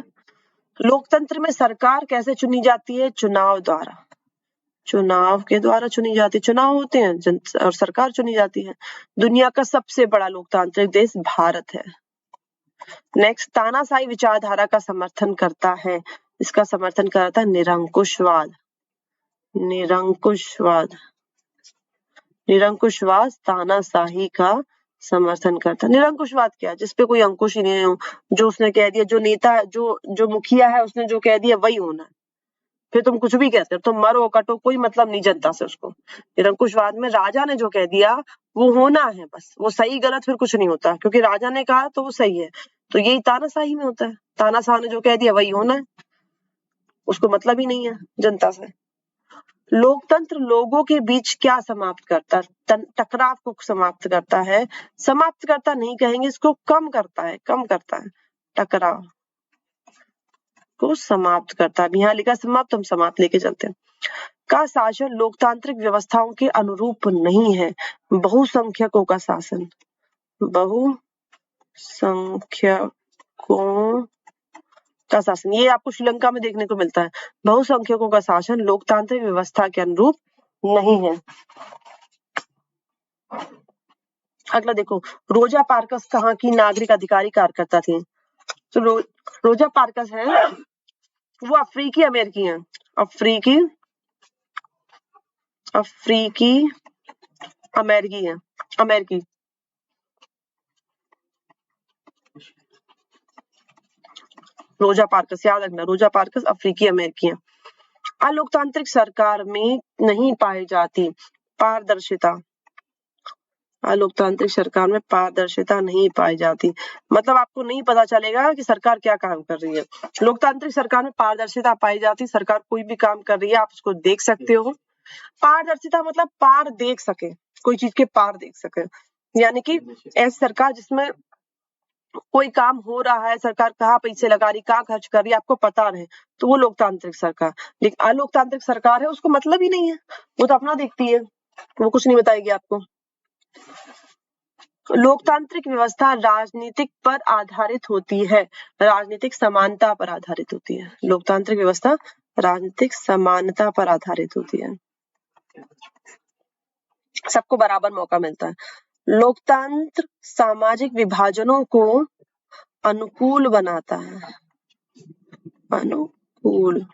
[SPEAKER 1] लोकतंत्र में सरकार कैसे चुनी जाती है? चुनाव द्वारा, चुनाव के द्वारा चुनी जाती है। चुनाव होते हैं और सरकार चुनी जाती है। दुनिया का सबसे बड़ा लोकतांत्रिक देश भारत है। नेक्स्ट, तानाशाही विचारधारा का समर्थन करता है। इसका समर्थन करता है निरंकुशवाद। निरंकुशवाद, निरंकुशवाद तानाशाही का समर्थन करता है। निरंकुशवाद क्या? जिसपे कोई अंकुश ही नहीं हो, जो उसने कह दिया, जो नेता, जो मुखिया है, उसने जो कह दिया वही होना है, फिर तुम कुछ भी कहते हो, तुम मरो कटो, कोई मतलब नहीं जनता से उसको। निरंकुशवाद में राजा ने जो कह दिया वो होना है, बस वो सही गलत फिर कुछ नहीं होता, क्योंकि राजा ने कहा तो वो सही है। तो यही तानाशाही में होता है, तानाशाह ने जो कह दिया वही होना है, उसको मतलब ही नहीं है जनता से। लोकतंत्र लोगों के बीच क्या समाप्त करता है? टकराव को समाप्त करता है। समाप्त करता नहीं कहेंगे, इसको कम करता है, कम करता है, टकराव को समाप्त करता है। यहाँ लिखा समाप्त, हम समाप्त लेके चलते हैं। का शासन लोकतांत्रिक व्यवस्थाओं के अनुरूप नहीं है। बहुसंख्यकों का शासन, बहुसंख्यकों का शासन, ये आपको श्रीलंका में देखने को मिलता है। बहुसंख्यकों का शासन लोकतांत्रिक व्यवस्था के अनुरूप नहीं है। अगला देखो, रोजा पार्कस कहाँ की नागरिक अधिकारी कार्यकर्ता थी? तो रोजा पार्कस है वो अफ्रीकी अमेरिकी है, अफ्रीकी अमेरिकी है, अमेरिकी। रोजा पार्कस याद रखना, रोजा पार्कस अफ्रीकी अमेरिकी है। अलोकतांत्रिक सरकार में नहीं पाई जाती पारदर्शिता। अलोकतांत्रिक सरकार में पारदर्शिता नहीं पाई जाती, मतलब आपको नहीं पता चलेगा कि सरकार क्या काम कर रही है। लोकतांत्रिक सरकार में पारदर्शिता पाई जाती, सरकार कोई भी काम कर रही है आप उसको देख सकते हो। पारदर्शिता मतलब पार देख सके, कोई चीज के पार देख सके, यानी कि ऐसी सरकार जिसमें कोई काम हो रहा है, सरकार कहाँ पैसे लगा रही, कहाँ खर्च कर रही है, आपको पता रहे, तो वो लोकतांत्रिक सरकार। लेकिन अलोकतांत्रिक सरकार है उसको मतलब ही नहीं है, वो तो अपना देखती है, वो कुछ नहीं बताएगी आपको। लोकतांत्रिक व्यवस्था राजनीतिक पर आधारित होती है, राजनीतिक समानता पर आधारित होती है। लोकतांत्रिक व्यवस्था राजनीतिक समानता पर आधारित होती है, सबको बराबर मौका मिलता है। लोकतंत्र सामाजिक विभाजनों को अनुकूल बनाता है, अनुकूल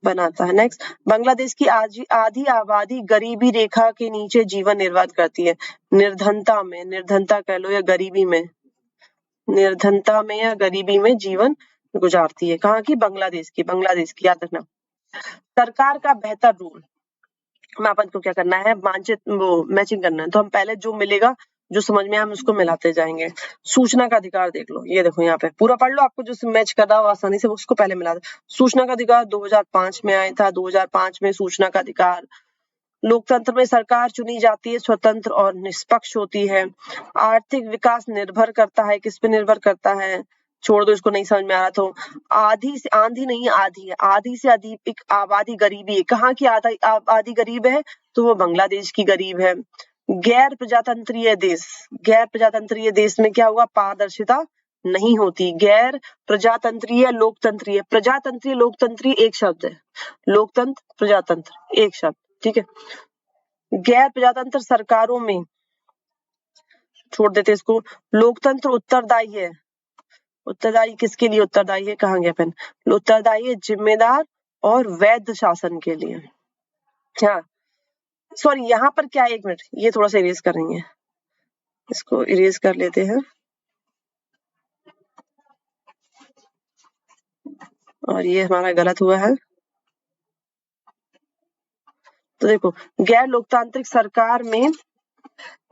[SPEAKER 1] बनाता है। नेक्स्ट, बांग्लादेश की आधी आबादी गरीबी रेखा के नीचे जीवन निर्वाह करती है। निर्धनता में, निर्धनता कह लो या गरीबी में, निर्धनता में या गरीबी में जीवन गुजारती है। कहाँ की? बांग्लादेश की, बांग्लादेश की, याद रखना। सरकार का बेहतर रूल में अपन को क्या करना है? मानचित्र वो मैचिंग करना है, तो हम पहले जो मिलेगा, जो समझ में हम उसको मिलाते जाएंगे। सूचना का अधिकार देख लो, ये देखो यहाँ पे पूरा पढ़ लो, आपको जो मैच कर रहा हो आसानी से उसको पहले मिला दो। सूचना का अधिकार 2005 में आया था, 2005 में सूचना का अधिकार। लोकतंत्र में सरकार चुनी जाती है, स्वतंत्र और निष्पक्ष होती है। आर्थिक विकास निर्भर करता है, किस पे निर्भर करता है? छोड़ दो, इसको नहीं समझ में आ रहा तो। आधी से आंधी नहीं, आधी है, आधी से अधिक आबादी गरीबी है। कहाँ की आबादी गरीब है? तो वो बांग्लादेश की गरीब है। गैर प्रजातंत्रीय देश, गैर प्रजातंत्रीय देश में क्या हुआ? पारदर्शिता नहीं होती। गैर प्रजातंत्रीय लोकतंत्रीय, प्रजातंत्रीय लोकतंत्रीय एक शब्द है, लोकतंत्र प्रजातंत्र एक शब्द, ठीक है। गैर प्रजातंत्र सरकारों में, छोड़ देते इसको। लोकतंत्र उत्तरदायी है, उत्तरदायी किसके लिए उत्तरदायी है? कहाँ गया पेन? उत्तरदायी है जिम्मेदार और वैध शासन के लिए। क्या सॉरी, यहाँ पर क्या है, एक मिनट, ये थोड़ा सा इरेज करेंगे, इसको इरेज कर लेते हैं। और ये हमारा गलत हुआ है। तो देखो, गैर लोकतांत्रिक सरकार में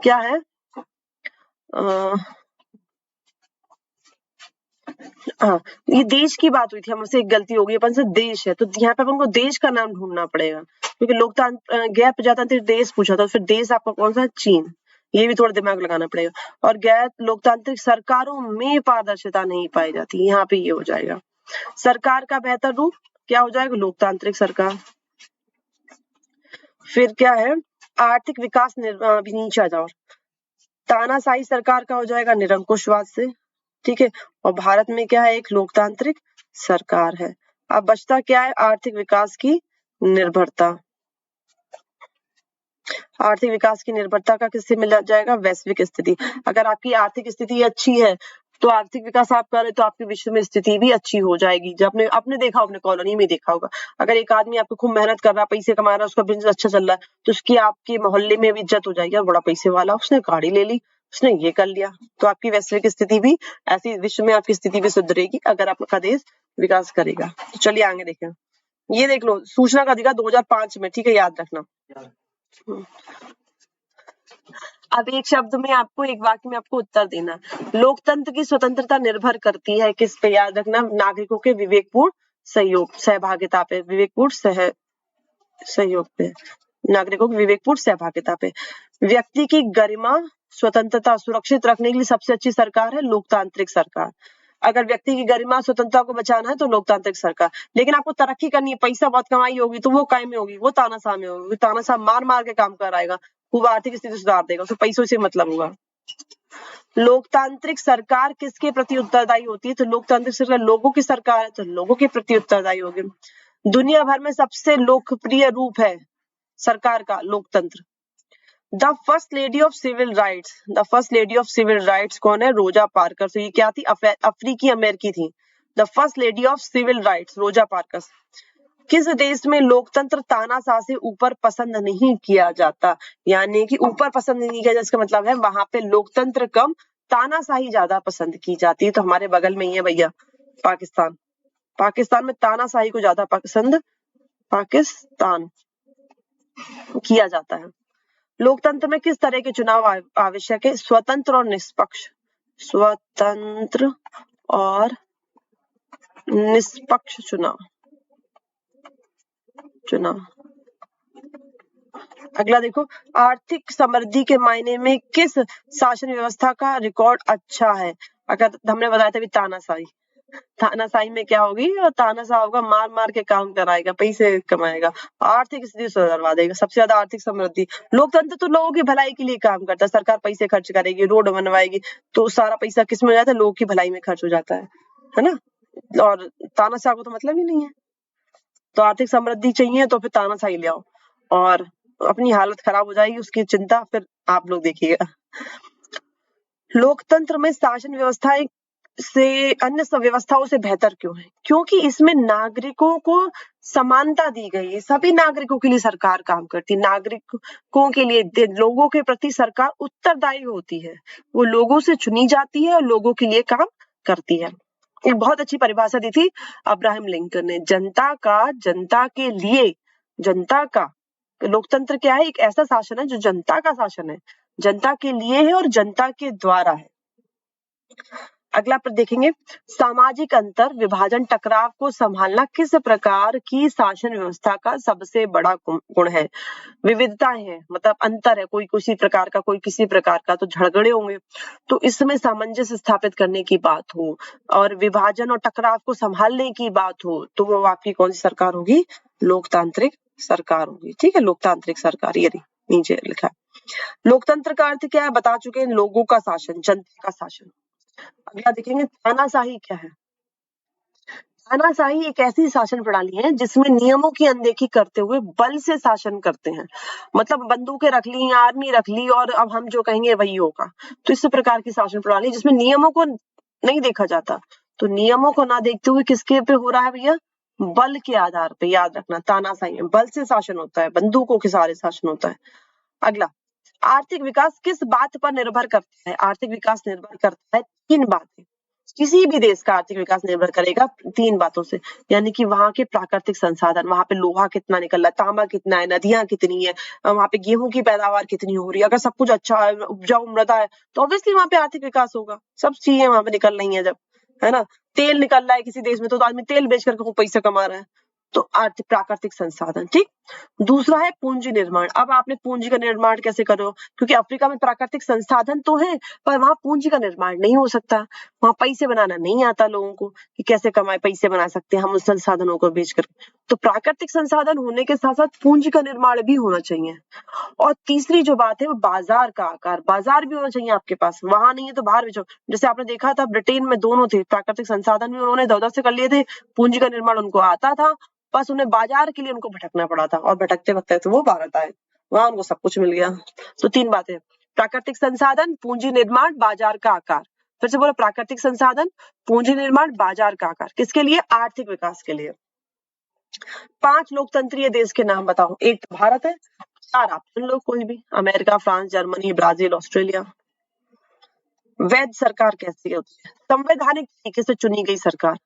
[SPEAKER 1] क्या है? हाँ, ये देश की बात हुई थी, हमसे एक गलती हो गई, अपन से देश है, तो यहाँ पे अपन को देश का नाम ढूंढना पड़ेगा, क्योंकि लोकतांत्रिक गैर प्रजातांत्रिक देश पूछा था, फिर देश आपका कौन सा? चीन। ये भी थोड़ा दिमाग लगाना पड़ेगा। और गैर लोकतांत्रिक सरकारों में पारदर्शिता नहीं पाई जाती, यहाँ पे ये हो जाएगा। सरकार का बेहतर रूप क्या हो जाएगा? लोकतांत्रिक सरकार। फिर क्या है? आर्थिक विकास अभी नीचे आ जाओ। तानाशाही सरकार का हो जाएगा निरंकुशवाद से, ठीक है। और भारत में क्या है? एक लोकतांत्रिक सरकार है। अब बचता क्या है? आर्थिक विकास की निर्भरता। आर्थिक विकास की निर्भरता का किससे मिल जाएगा? वैश्विक स्थिति। अगर आपकी आर्थिक स्थिति अच्छी है तो आर्थिक विकास आप कर रहे तो आपकी विश्व में स्थिति भी अच्छी हो जाएगी। जब आपने देखा, अपने कॉलोनी में देखा होगा, अगर एक आदमी आपको खूब मेहनत कर रहा है, पैसे कमा रहा है, उसका बिजनेस अच्छा चल रहा है, तो उसकी आपके मोहल्ले में भी इज्जत हो जाएगी, और बड़ा पैसे वाला, उसने गाड़ी ले ली, उसने ये कर लिया। तो आपकी वैश्विक स्थिति भी ऐसी, विश्व में आपकी स्थिति भी सुधरेगी अगर आपका देश विकास करेगा। तो चलिए आगे देखें। ये देख लो, सूचना का अधिकार 2005 में, ठीक है, याद रखना। अब एक शब्द में आपको, एक वाक्य में आपको उत्तर देना। लोकतंत्र की स्वतंत्रता निर्भर करती है किस पे? याद रखना, नागरिकों के विवेकपूर्ण सहयोग, सहभागिता पे, विवेकपूर्ण सहयोग पे, नागरिकों की विवेकपूर्ण सहभागिता पे। व्यक्ति की गरिमा स्वतंत्रता सुरक्षित रखने के लिए सबसे अच्छी सरकार है लोकतांत्रिक सरकार। अगर व्यक्ति की गरिमा स्वतंत्रता को बचाना है तो लोकतांत्रिक सरकार। लेकिन आपको तरक्की करनी है, पैसा बहुत कमाई होगी, तो वो काय में होगी? वो तानाशाह में होगी। तानाशाह मार मार के काम कराएगा, वो आर्थिक स्थिति सुधार देगा, उसको पैसों से मतलब होगा। लोकतांत्रिक सरकार किसके प्रति उत्तरदायी होती है? तो लोकतांत्रिक सरकार लोगों की सरकार है, तो लोगों के प्रति उत्तरदायी होगी। दुनिया भर में सबसे लोकप्रिय रूप है सरकार का लोकतंत्र। The first lady of civil rights, the first lady of civil rights कौन है? रोजा पार्कर। तो ये क्या थी? अफ्रीकी अमेरिकी थी। The first lady of civil rights Rosa Parker. किस देश में लोकतंत्र तानाशाह से ऊपर पसंद नहीं किया जाता? यानी कि ऊपर पसंद नहीं किया जाता, इसका मतलब है वहां पे लोकतंत्र कम, तानाशाही ज्यादा पसंद की जाती है। तो हमारे बगल में ही है भैया, पाकिस्तान। पाकिस्तान में तानाशाही को ज्यादा पसंद पाकिस्तान किया जाता है। लोकतंत्र में किस तरह के चुनाव आवश्यक है? स्वतंत्र और निष्पक्ष, स्वतंत्र और निष्पक्ष चुनाव। अगला देखो, आर्थिक समृद्धि के मायने में किस शासन व्यवस्था का रिकॉर्ड अच्छा है? अगर हमने बताया था भी तानाशाही, तानाशाही में क्या होगी? और तानाशाह होगा मार मार के काम कराएगा, पैसे कमाएगा, आर्थिक स्थिति सुधरवा देगा। सबसे ज्यादा आर्थिक समृद्धि। लोकतंत्र तो लोगों की भलाई के लिए काम करता है, सरकार पैसे खर्च करेगी, रोड बनवाएगी, तो सारा पैसा किस में हो जाता है? लोगों की भलाई में खर्च हो जाता है ना। और तानाशाह को तो मतलब ही नहीं है। तो आर्थिक समृद्धि चाहिए तो फिर तानाशाही ले आओ, और अपनी हालत खराब हो जाएगी, उसकी चिंता फिर आप लोग देखिएगा। लोकतंत्र में शासन व्यवस्थाएं से अन्य सब व्यवस्थाओं से बेहतर क्यों है? क्योंकि इसमें नागरिकों को समानता दी गई है, सभी नागरिकों के लिए सरकार काम करती है, नागरिकों के लिए, लोगों के प्रति सरकार उत्तरदायी होती है, वो लोगों से चुनी जाती है और लोगों के लिए काम करती है। एक बहुत अच्छी परिभाषा दी थी अब्राहम लिंकन ने, जनता का, जनता के लिए, जनता का। लोकतंत्र क्या है? एक ऐसा शासन है जो जनता का शासन है, जनता के लिए है और जनता के द्वारा है। अगला पर देखेंगे, सामाजिक अंतर विभाजन टकराव को संभालना किस प्रकार की शासन व्यवस्था का सबसे बड़ा गुण है। विविधता है, मतलब अंतर है, कोई किसी प्रकार का, कोई किसी प्रकार का, तो झगड़े होंगे। तो इसमें सामंजस्य स्थापित करने की बात हो और विभाजन और टकराव को संभालने की बात हो, तो वो आपकी कौन सी सरकार होगी? लोकतांत्रिक सरकार होगी। ठीक है, लोकतांत्रिक सरकार, ये नीचे लिखा है। लोकतंत्र का अर्थ क्या है बता चुके हैं, लोगों का शासन, जनता का शासन। अगला देखेंगे, तानाशाही क्या है। तानाशाही एक ऐसी शासन प्रणाली है जिसमें नियमों की अनदेखी करते हुए बल से शासन करते हैं। मतलब बंदूकें रख ली, आर्मी रख ली और अब हम जो कहेंगे वही होगा। तो इस प्रकार की शासन प्रणाली जिसमें नियमों को नहीं देखा जाता। तो नियमों को ना देखते हुए किसके पे हो रहा है भैया? बल के आधार पे। याद रखना, तानाशाही में बल से शासन होता है, बंदूकों के सहारे शासन होता है। अगला, आर्थिक विकास किस बात पर निर्भर करता है? आर्थिक विकास निर्भर करता है 3 बातें। किसी भी देश का आर्थिक विकास निर्भर करेगा 3 बातों से, यानी कि वहां के प्राकृतिक संसाधन, वहां पे लोहा कितना निकल रहा है, तांबा कितना है, नदियां कितनी है, वहां पे गेहूं की पैदावार कितनी हो रही है। अगर सब कुछ अच्छा है, उपजाऊ मृदा है, तो ऑब्वियसली वहां पे आर्थिक विकास होगा। सब चीजें वहां पे निकल रही है जब, है ना। तेल निकल रहा है किसी देश में, तो आदमी तेल बेच करके पैसा कमा रहा है। तो आर्थिक प्राकृतिक संसाधन, ठीक। दूसरा है पूंजी निर्माण। अब आपने पूंजी का निर्माण कैसे करो? क्योंकि अफ्रीका में प्राकृतिक संसाधन तो है, पर वहां पूंजी का निर्माण नहीं हो सकता। वहां पैसे बनाना नहीं आता लोगों को कि कैसे कमाए, पैसे बना सकते हैं हम उस संसाधनों को बेचकर। तो प्राकृतिक संसाधन होने के साथ साथ पूंजी का निर्माण भी होना चाहिए। और तीसरी जो बात है वो बाजार का आकार, बाजार भी होना चाहिए आपके पास। वहां नहीं है तो बाहर बेचो। जैसे आपने देखा था ब्रिटेन में दोनों थे, प्राकृतिक संसाधन भी उन्होंने दौदर से कर लिए थे, पूंजी का निर्माण उनको आता था, बस उन्हें बाजार के लिए उनको भटकना पड़ा था, और भटकते भटकते वो भारत आए, वहां उनको सब कुछ मिल गया। तो 3 बातें, प्राकृतिक संसाधन, पूंजी निर्माण, बाजार का आकार। फिर से बोलो, प्राकृतिक संसाधन, पूंजी निर्माण, बाजार का आकार। किसके लिए? आर्थिक विकास के लिए। 5 लोकतंत्रीय देश के नाम बताओ। एक तो भारत है, 4 आप चुन लो कोई भी, America, France, Germany, Brazil, Australia. वैध सरकार कैसी होती है? संवैधानिक तरीके से चुनी गई सरकार।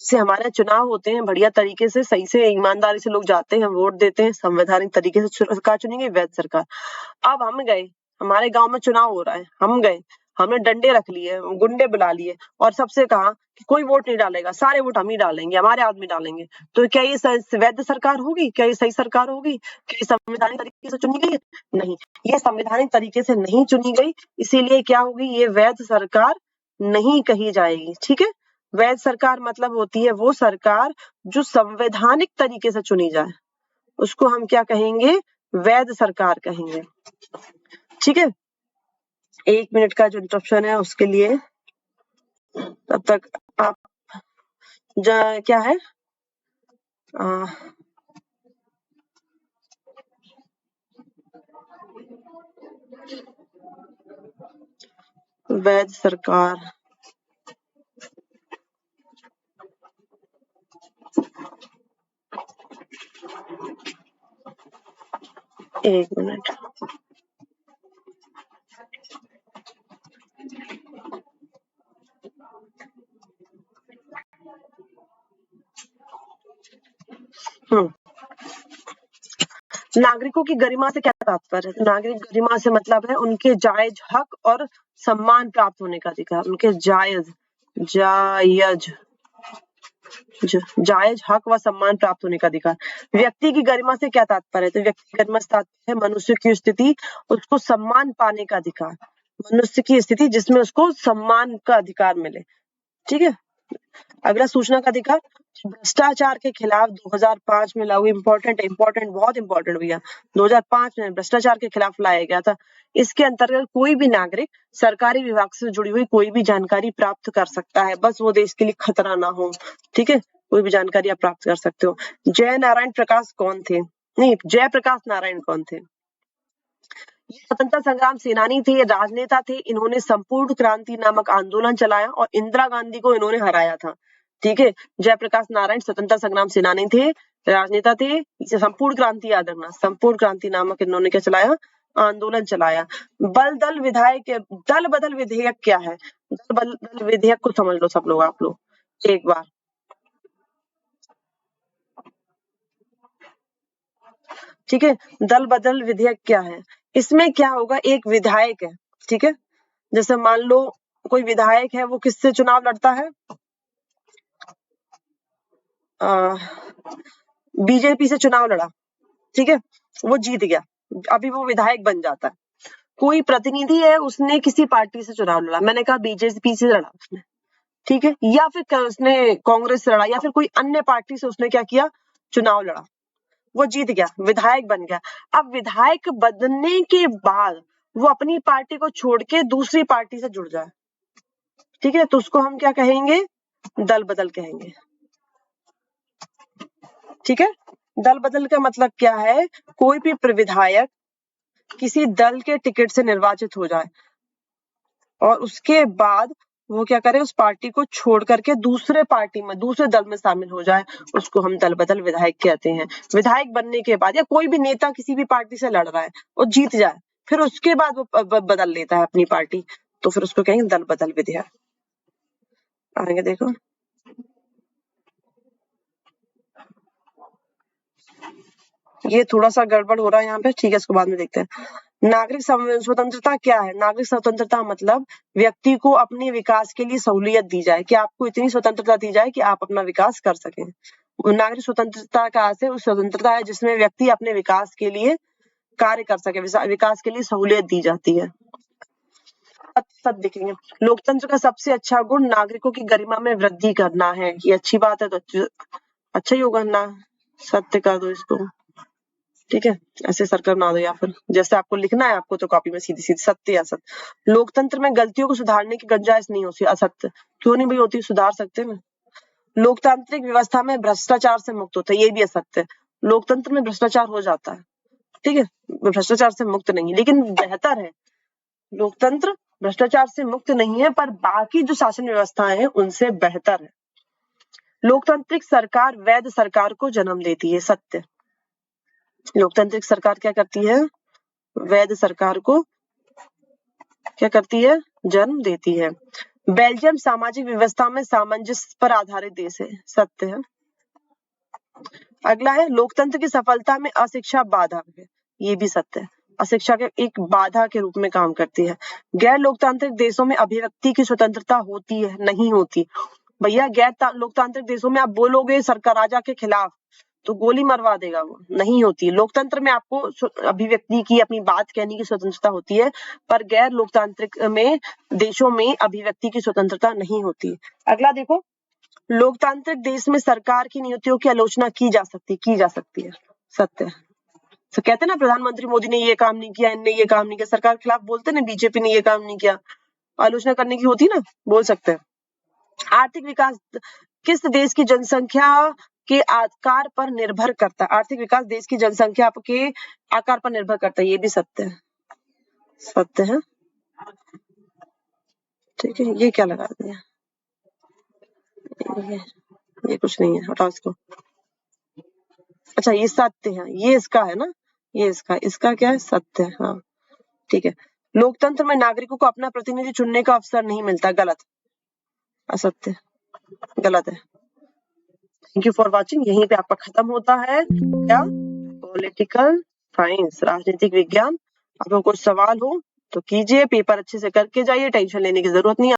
[SPEAKER 1] जैसे हमारे चुनाव होते हैं, बढ़िया तरीके से, सही से, ईमानदारी से लोग जाते हैं, वोट देते हैं, संवैधानिक तरीके से सरकार चुनी गई, वैध सरकार। अब हम गए, हमारे गांव में चुनाव हो रहा है, हम गए, हमने डंडे रख लिए, गुंडे बुला लिए और सबसे कहा कि कोई वोट नहीं डालेगा, सारे वोट हम ही डालेंगे, हमारे आदमी डालेंगे। तो क्या ये वैध सरकार होगी? क्या ये सही सरकार होगी? क्या ये संवैधानिक तरीके से चुनी गई? नहीं, ये संवैधानिक तरीके से नहीं चुनी गई, इसीलिए क्या होगी? ये वैध सरकार नहीं कही जाएगी। ठीक है, वैध सरकार मतलब होती है वो सरकार जो संवैधानिक तरीके से चुनी जाए, उसको हम क्या कहेंगे? वैध सरकार कहेंगे। ठीक है, 1 मिनट का जो इंटरप्शन है उसके लिए, तब तक आप क्या है, वैध सरकार, एक मिनट, नागरिकों की गरिमा से क्या तात्पर्य है? नागरिक गरिमा से मतलब है उनके जायज हक और सम्मान प्राप्त होने का अधिकार। उनके जायज जायज हक व सम्मान प्राप्त होने का अधिकार। व्यक्ति की गरिमा से क्या तात्पर्य है? तो व्यक्ति की गरिमा से तात्पर्य है मनुष्य की स्थिति, उसको सम्मान पाने का अधिकार। मनुष्य की स्थिति जिसमें उसको सम्मान का अधिकार मिले। ठीक है, अगला सूचना का अधिकार, भ्रष्टाचार के खिलाफ 2005 में लागू, इंपॉर्टेंट बहुत इंपॉर्टेंट भैया, 2005 में भ्रष्टाचार के खिलाफ लाया गया था। इसके अंतर्गत कोई भी नागरिक सरकारी विभाग से जुड़ी हुई कोई भी जानकारी प्राप्त कर सकता है, बस वो देश के लिए खतरा ना हो। ठीक है, कोई भी जानकारी आप प्राप्त कर सकते हो। जय नारायण प्रकाश कौन थे? नहीं, जयप्रकाश नारायण कौन थे? ये स्वतंत्रता संग्राम सेनानी थे, राजनेता थे। इन्होंने संपूर्ण क्रांति नामक आंदोलन चलाया और इंदिरा गांधी को इन्होंने हराया था। ठीक है, जयप्रकाश नारायण स्वतंत्रता संग्राम सेनानी थे, राजनेता थे। संपूर्ण क्रांति याद रखना, संपूर्ण क्रांति नामक इन्होंने क्या चलाया? आंदोलन चलाया। दल बदल विधेयक क्या है? दल बदल विधेयक को समझ लो सब लोग, आप लोग एक बार। ठीक है, दल बदल विधेयक क्या है? इसमें क्या होगा, एक विधायक है, ठीक है, जैसे मान लो कोई विधायक है वो किससे चुनाव लड़ता है? बीजेपी से चुनाव लड़ा, ठीक है, वो जीत गया, अभी वो विधायक बन जाता है। कोई प्रतिनिधि है उसने किसी पार्टी से चुनाव लड़ा, मैंने कहा बीजेपी से लड़ा उसने, ठीक है, या फिर उसने कांग्रेस से लड़ा या फिर कोई अन्य पार्टी से उसने क्या किया, चुनाव लड़ा, वो जीत गया, विधायक बन गया। अब विधायक बनने के बाद वो अपनी पार्टी को छोड़ के दूसरी पार्टी से जुड़ जाए, ठीक है, तो उसको हम क्या कहेंगे, दल बदल कहेंगे, ठीक है। दल बदल का मतलब क्या है, कोई भी विधायक किसी दल के टिकट से निर्वाचित हो जाए और उसके बाद वो क्या करे, उस पार्टी को छोड़ करके दूसरे पार्टी में, दूसरे दल में शामिल हो जाए, उसको हम दल बदल विधायक कहते हैं। विधायक बनने के बाद या कोई भी नेता किसी भी पार्टी से लड़ रहा है और जीत जाए, फिर उसके बाद वो बदल लेता है अपनी पार्टी, तो फिर उसको कहेंगे दल बदल विधायक। आगे देखो, ये थोड़ा सा गड़बड़ हो रहा है यहाँ पे, ठीक है, इसको बाद में देखते हैं। नागरिक स्वतंत्रता क्या है? नागरिक स्वतंत्रता मतलब व्यक्ति को अपने विकास के लिए सहूलियत दी जाए, कि आपको इतनी स्वतंत्रता दी जाए कि आप अपना विकास कर सकें। नागरिक स्वतंत्रता का अर्थ है उस स्वतंत्रता है जिसमें व्यक्ति अपने विकास के लिए कार्य कर सके, विकास के लिए सहूलियत दी जाती है। सब देखेंगे, लोकतंत्र का सबसे अच्छा गुण नागरिकों की गरिमा में वृद्धि करना है, ये अच्छी बात है, तो अच्छा ही होगा ना, सत्य कर दो इसको, ठीक है, ऐसे सर्कल बना दो, या फिर जैसे आपको लिखना है आपको तो कॉपी में सीधी सीधी सत्य या असत्य। लोकतंत्र में गलतियों को सुधारने की गुंजाइश नहीं होती, असत्य। क्यों नहीं भाई होती, सुधार सकते हैं। लोकतांत्रिक व्यवस्था में भ्रष्टाचार से मुक्त होता है, ये भी असत्य है। लोकतंत्र में भ्रष्टाचार हो जाता है, ठीक है, भ्रष्टाचार से मुक्त नहीं, लेकिन बेहतर है लोकतंत्र भ्रष्टाचार से मुक्त नहीं है, पर बाकी जो शासन व्यवस्थाएं हैं उनसे बेहतर है। लोकतांत्रिक सरकार वैध सरकार को जन्म देती है, सत्य। लोकतांत्रिक सरकार क्या करती है, वैध सरकार को क्या करती है, जन्म देती है। बेल्जियम सामाजिक व्यवस्था में सामंजस्य पर आधारित देश है, सत्य है। अगला है लोकतंत्र की सफलता में अशिक्षा बाधा है, ये भी सत्य है, अशिक्षा के एक बाधा के रूप में काम करती है। गैर लोकतांत्रिक देशों में अभिव्यक्ति की स्वतंत्रता होती है, नहीं होती भैया। गैर लोकतांत्रिक देशों में आप बोलोगे सरकार राजा के खिलाफ तो गोली मरवा देगा, वो नहीं होती। लोकतंत्र में आपको अभिव्यक्ति की, अपनी बात कहने की स्वतंत्रता होती है, पर गैर लोकतांत्रिक में देशों में अभिव्यक्ति की स्वतंत्रता नहीं होती। अगला देखो, लोकतांत्रिक देश में सरकार की नीतियों की आलोचना की जा सकती है, सत्य है। तो कहते हैं ना प्रधानमंत्री मोदी ने ये काम नहीं किया, इनने ये काम नहीं किया, सरकार के खिलाफ बोलते ना, बीजेपी ने ये काम नहीं किया, आलोचना करने की होती ना, बोल सकते हैं। आर्थिक विकास किस देश की जनसंख्या के आकार पर निर्भर करता है? आर्थिक विकास देश की जनसंख्या के आकार पर निर्भर करता है, ये भी सत्य है, सत्य है, ठीक है। ये क्या लगा दिया, ये कुछ नहीं है, हटाओ इसको। अच्छा ये सत्य है, ये इसका है ना, ये इसका क्या है, सत्य है, हाँ ठीक है। लोकतंत्र में नागरिकों को अपना प्रतिनिधि चुनने का अवसर नहीं मिलता, गलत, असत्य, गलत है। Thank you for watching. यहीं पे आपका खत्म होता है क्या, पॉलिटिकल साइंस, राजनीतिक विज्ञान। आपको कुछ सवाल हो तो कीजिए, पेपर अच्छे से करके जाइए, टेंशन लेने की जरूरत नहीं है।